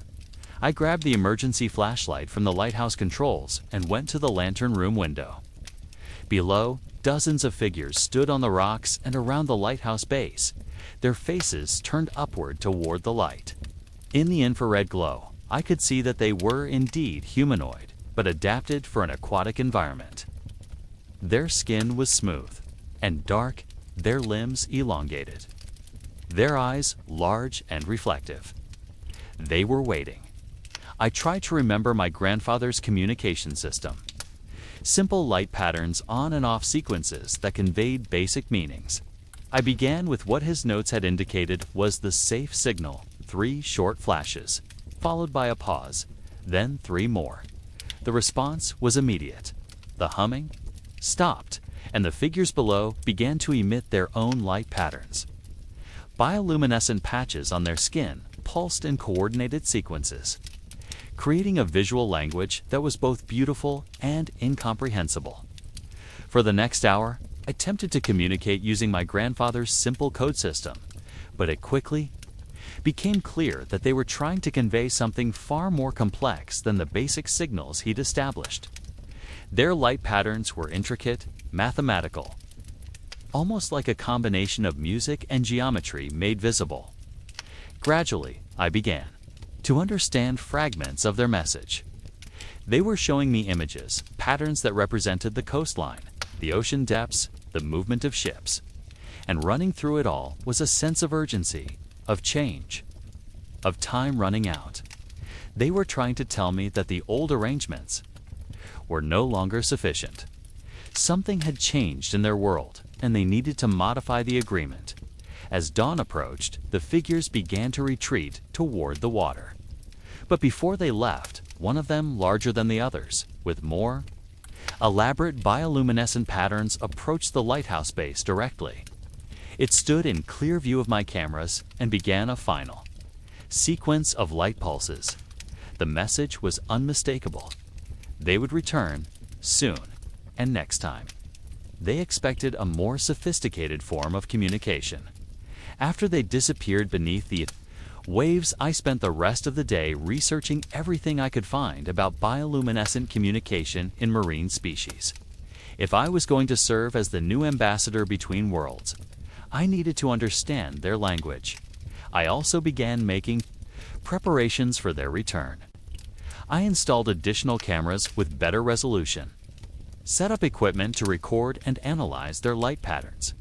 I grabbed the emergency flashlight from the lighthouse controls and went to the lantern room window. Below, dozens of figures stood on the rocks and around the lighthouse base, their faces turned upward toward the light. In the infrared glow, I could see that they were indeed humanoid, but adapted for an aquatic environment. Their skin was smooth and dark, their limbs elongated, their eyes large and reflective. They were waiting. I tried to remember my grandfather's communication system. Simple light patterns on and off sequences that conveyed basic meanings. I began with what his notes had indicated was the safe signal, 3 short flashes, followed by a pause, then 3 more. The response was immediate. The humming stopped, and the figures below began to emit their own light patterns. Bioluminescent patches on their skin pulsed in coordinated sequences, creating a visual language that was both beautiful and incomprehensible. For the next hour, I attempted to communicate using my grandfather's simple code system, but it quickly became clear that they were trying to convey something far more complex than the basic signals he'd established. Their light patterns were intricate, mathematical, almost like a combination of music and geometry made visible. Gradually, I began to understand fragments of their message. They were showing me images, patterns that represented the coastline, the ocean depths, the movement of ships. And running through it all was a sense of urgency, of change, of time running out. They were trying to tell me that the old arrangements were no longer sufficient. Something had changed in their world, and they needed to modify the agreement. As dawn approached, the figures began to retreat toward the water. But before they left, one of them, larger than the others, with more elaborate bioluminescent patterns, approached the lighthouse base directly. It stood in clear view of my cameras and began a final sequence of light pulses. The message was unmistakable. They would return soon and next time. They expected a more sophisticated form of communication. After they disappeared beneath the waves, I spent the rest of the day researching everything I could find about bioluminescent communication in marine species. If I was going to serve as the new ambassador between worlds, I needed to understand their language. I also began making preparations for their return. I installed additional cameras with better resolution, set up equipment to record and analyze their light patterns,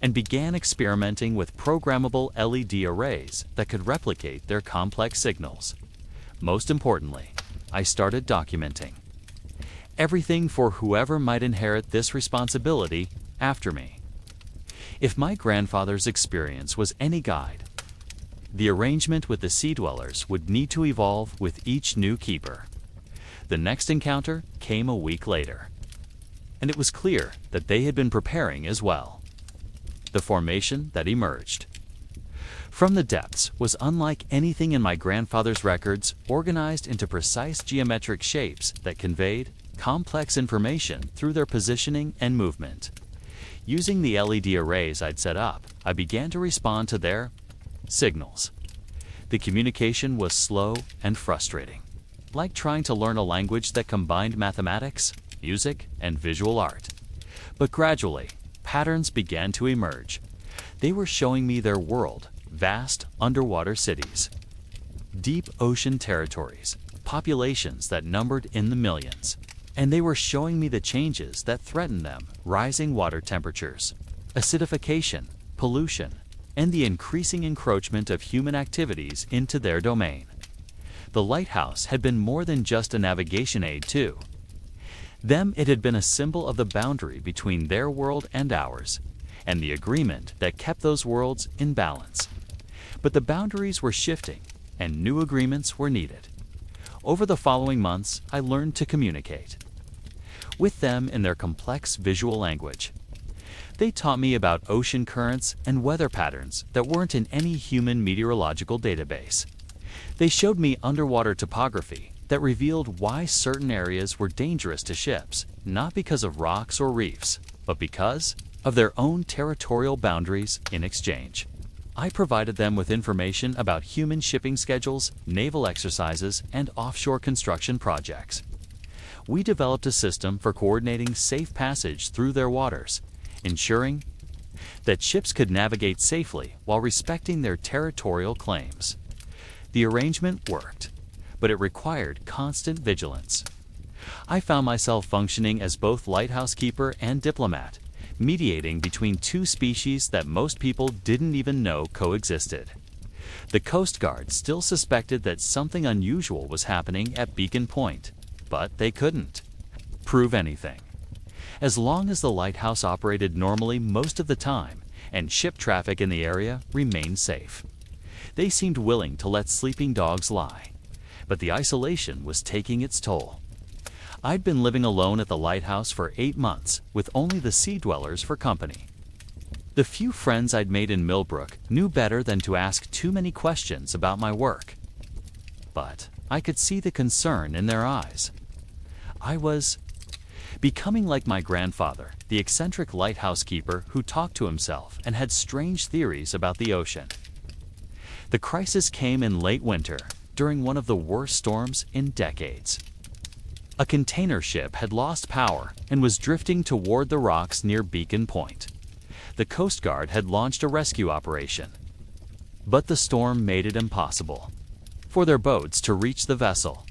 and began experimenting with programmable LED arrays that could replicate their complex signals. Most importantly, I started documenting everything for whoever might inherit this responsibility after me. If my grandfather's experience was any guide, the arrangement with the sea dwellers would need to evolve with each new keeper. The next encounter came a week later, and it was clear that they had been preparing as well. The formation that emerged from the depths was unlike anything in my grandfather's records, organized into precise geometric shapes that conveyed complex information through their positioning and movement. Using the LED arrays I'd set up, I began to respond to their signals. The communication was slow and frustrating, like trying to learn a language that combined mathematics, music, and visual art. But gradually, patterns began to emerge. They were showing me their world, vast underwater cities, deep ocean territories, populations that numbered in the millions. And they were showing me the changes that threatened them: rising water temperatures, acidification, pollution, and the increasing encroachment of human activities into their domain. The lighthouse had been more than just a navigation aid too. Them, it had been a symbol of the boundary between their world and ours, and the agreement that kept those worlds in balance. But the boundaries were shifting, and new agreements were needed. Over the following months, I learned to communicate with them in their complex visual language. They taught me about ocean currents and weather patterns that weren't in any human meteorological database. They showed me underwater topography that revealed why certain areas were dangerous to ships, not because of rocks or reefs, but because of their own territorial boundaries. In exchange, I provided them with information about human shipping schedules, naval exercises, and offshore construction projects. We developed a system for coordinating safe passage through their waters, ensuring that ships could navigate safely while respecting their territorial claims. The arrangement worked, but it required constant vigilance. I found myself functioning as both lighthouse keeper and diplomat, mediating between two species that most people didn't even know coexisted. The Coast Guard still suspected that something unusual was happening at Beacon Point, but they couldn't prove anything. As long as the lighthouse operated normally most of the time and ship traffic in the area remained safe, they seemed willing to let sleeping dogs lie. But the isolation was taking its toll. I'd been living alone at the lighthouse for 8 months, with only the sea dwellers for company. The few friends I'd made in Millbrook knew better than to ask too many questions about my work. But I could see the concern in their eyes. I was becoming like my grandfather, the eccentric lighthouse keeper who talked to himself and had strange theories about the ocean. The crisis came in late winter, during one of the worst storms in decades. A container ship had lost power and was drifting toward the rocks near Beacon Point. The Coast Guard had launched a rescue operation, but the storm made it impossible for their boats to reach the vessel.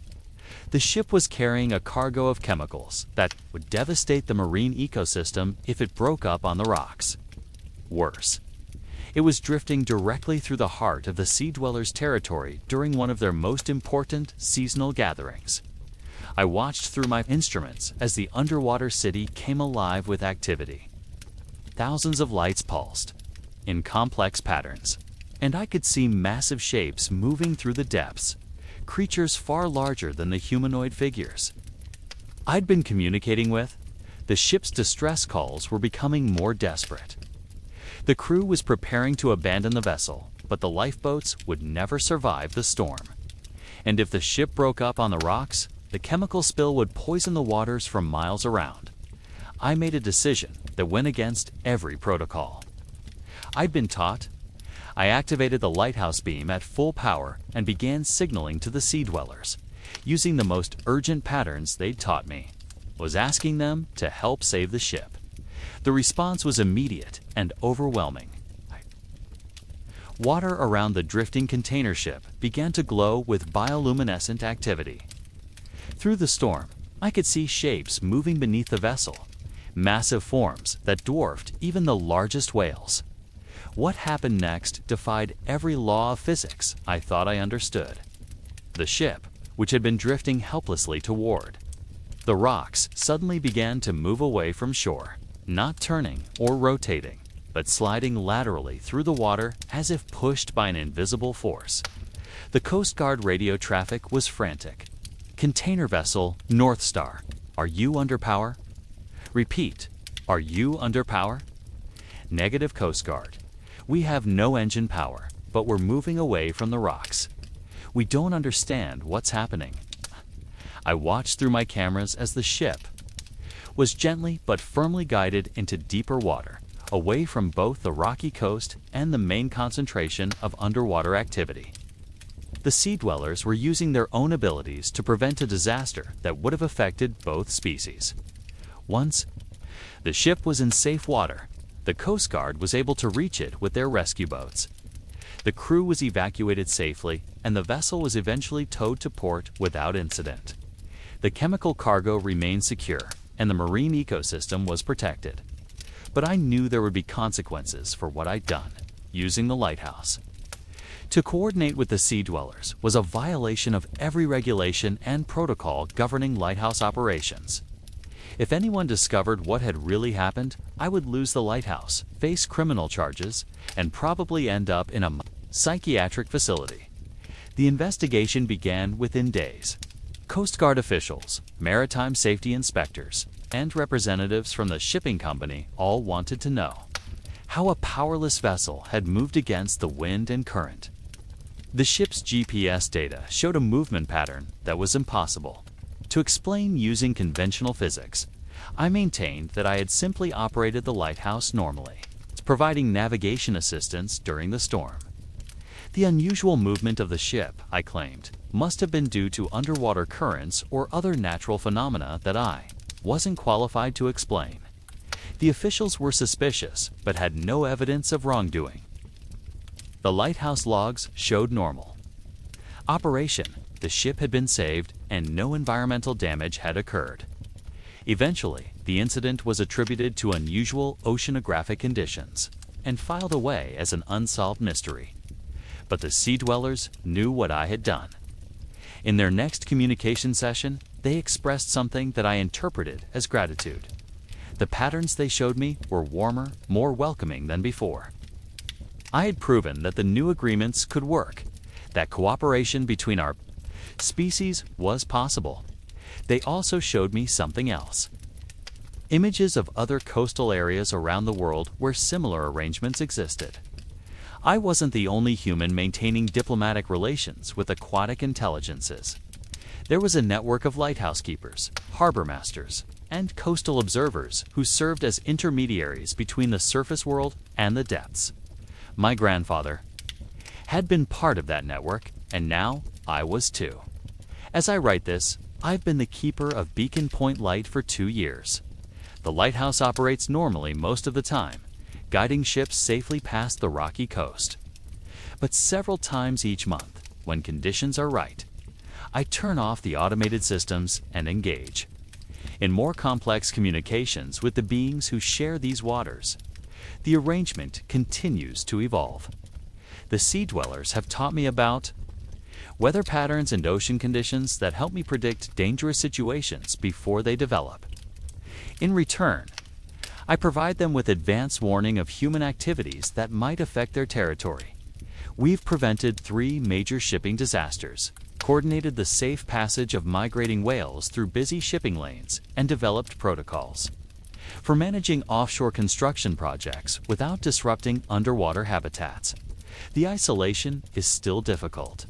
The ship was carrying a cargo of chemicals that would devastate the marine ecosystem if it broke up on the rocks. Worse, it was drifting directly through the heart of the Sea Dwellers' territory during one of their most important seasonal gatherings. I watched through my instruments as the underwater city came alive with activity. Thousands of lights pulsed in complex patterns, and I could see massive shapes moving through the depths, creatures far larger than the humanoid figures I'd been communicating with. The ship's distress calls were becoming more desperate. The crew was preparing to abandon the vessel, but the lifeboats would never survive the storm. And if the ship broke up on the rocks, the chemical spill would poison the waters for miles around. I made a decision that went against every protocol I'd been taught. I activated the lighthouse beam at full power and began signaling to the Sea Dwellers, using the most urgent patterns they'd taught me. Was asking them to help save the ship. The response was immediate and overwhelming. Water around the drifting container ship began to glow with bioluminescent activity. Through the storm, I could see shapes moving beneath the vessel, massive forms that dwarfed even the largest whales. What happened next defied every law of physics I thought I understood. The ship, which had been drifting helplessly toward the rocks, suddenly began to move away from shore, not turning or rotating, but sliding laterally through the water as if pushed by an invisible force. The Coast Guard radio traffic was frantic. Container vessel North Star, are you under power? Repeat, are you under power? Negative, Coast Guard. We have no engine power, but we're moving away from the rocks. We don't understand what's happening. I watched through my cameras as the ship was gently but firmly guided into deeper water, away from both the rocky coast and the main concentration of underwater activity. The sea dwellers were using their own abilities to prevent a disaster that would have affected both species. Once the ship was in safe water, the Coast Guard was able to reach it with their rescue boats. The crew was evacuated safely, and the vessel was eventually towed to port without incident. The chemical cargo remained secure, and the marine ecosystem was protected. But I knew there would be consequences for what I'd done, using the lighthouse. To coordinate with the sea dwellers was a violation of every regulation and protocol governing lighthouse operations. If anyone discovered what had really happened, I would lose the lighthouse, face criminal charges, and probably end up in a psychiatric facility. The investigation began within days. Coast Guard officials, maritime safety inspectors, and representatives from the shipping company all wanted to know how a powerless vessel had moved against the wind and current. The ship's GPS data showed a movement pattern that was impossible to explain using conventional physics. I maintained that I had simply operated the lighthouse normally, providing navigation assistance during the storm. The unusual movement of the ship, I claimed, must have been due to underwater currents or other natural phenomena that I wasn't qualified to explain. The officials were suspicious, but had no evidence of wrongdoing. The lighthouse logs showed normal operation. The ship had been saved, and no environmental damage had occurred. Eventually, the incident was attributed to unusual oceanographic conditions and filed away as an unsolved mystery. But the sea dwellers knew what I had done. In their next communication session, they expressed something that I interpreted as gratitude. The patterns they showed me were warmer, more welcoming than before. I had proven that the new agreements could work, that cooperation between our species was possible. They also showed me something else. Images of other coastal areas around the world where similar arrangements existed. I wasn't the only human maintaining diplomatic relations with aquatic intelligences. There was a network of lighthouse keepers, harbor masters, and coastal observers who served as intermediaries between the surface world and the depths. My grandfather had been part of that network, and now I was too. As I write this, I've been the keeper of Beacon Point Light for 2 years. The lighthouse operates normally most of the time, guiding ships safely past the rocky coast. But several times each month, when conditions are right, I turn off the automated systems and engage in more complex communications with the beings who share these waters. The arrangement continues to evolve. The sea dwellers have taught me about weather patterns and ocean conditions that help me predict dangerous situations before they develop. In return, I provide them with advance warning of human activities that might affect their territory. We've prevented 3 major shipping disasters, coordinated the safe passage of migrating whales through busy shipping lanes, and developed protocols for managing offshore construction projects without disrupting underwater habitats. The isolation is still difficult,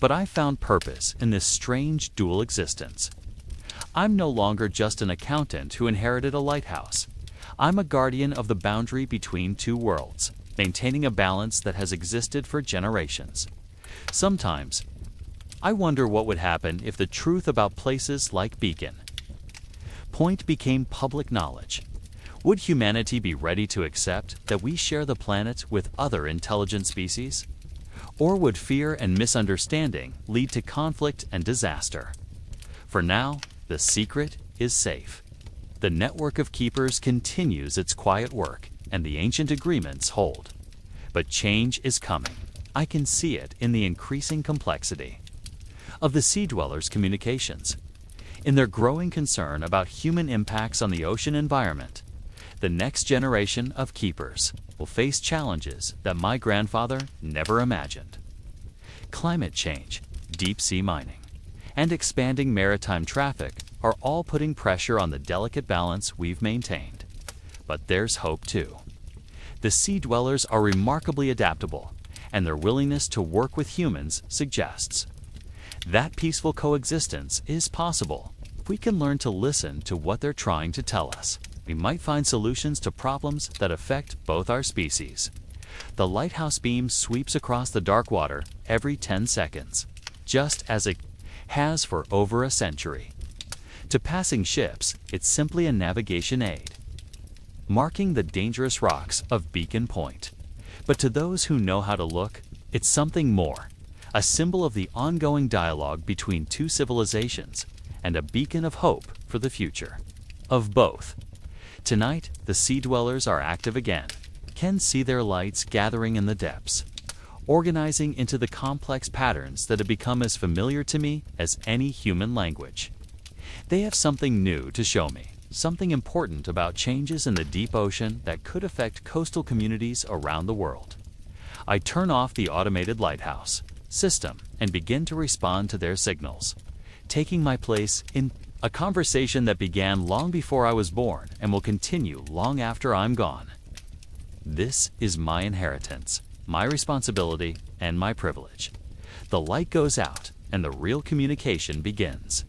but I found purpose in this strange dual existence. I'm no longer just an accountant who inherited a lighthouse. I'm a guardian of the boundary between 2 worlds, maintaining a balance that has existed for generations. Sometimes, I wonder what would happen if the truth about places like Beacon Point became public knowledge. Would humanity be ready to accept that we share the planet with other intelligent species? Or would fear and misunderstanding lead to conflict and disaster? For now, the secret is safe. The network of keepers continues its quiet work, and the ancient agreements hold. But change is coming. I can see it in the increasing complexity of the sea dwellers' communications. In their growing concern about human impacts on the ocean environment, the next generation of keepers will face challenges that my grandfather never imagined. Climate change, deep sea mining, and expanding maritime traffic are all putting pressure on the delicate balance we've maintained. But there's hope too. The sea dwellers are remarkably adaptable, and their willingness to work with humans suggests that peaceful coexistence is possible. If we can learn to listen to what they're trying to tell us, we might find solutions to problems that affect both our species. The lighthouse beam sweeps across the dark water every 10 seconds, just as it has for over a century. To passing ships, it's simply a navigation aid, marking the dangerous rocks of Beacon Point. But to those who know how to look, it's something more, a symbol of the ongoing dialogue between two civilizations and a beacon of hope for the future of both. Tonight, the sea dwellers are active again, can see their lights gathering in the depths, organizing into the complex patterns that have become as familiar to me as any human language. They have something new to show me, something important about changes in the deep ocean that could affect coastal communities around the world. I turn off the automated lighthouse system and begin to respond to their signals, taking my place in a conversation that began long before I was born and will continue long after I'm gone. This is my inheritance, my responsibility, and my privilege. The light goes out and the real communication begins.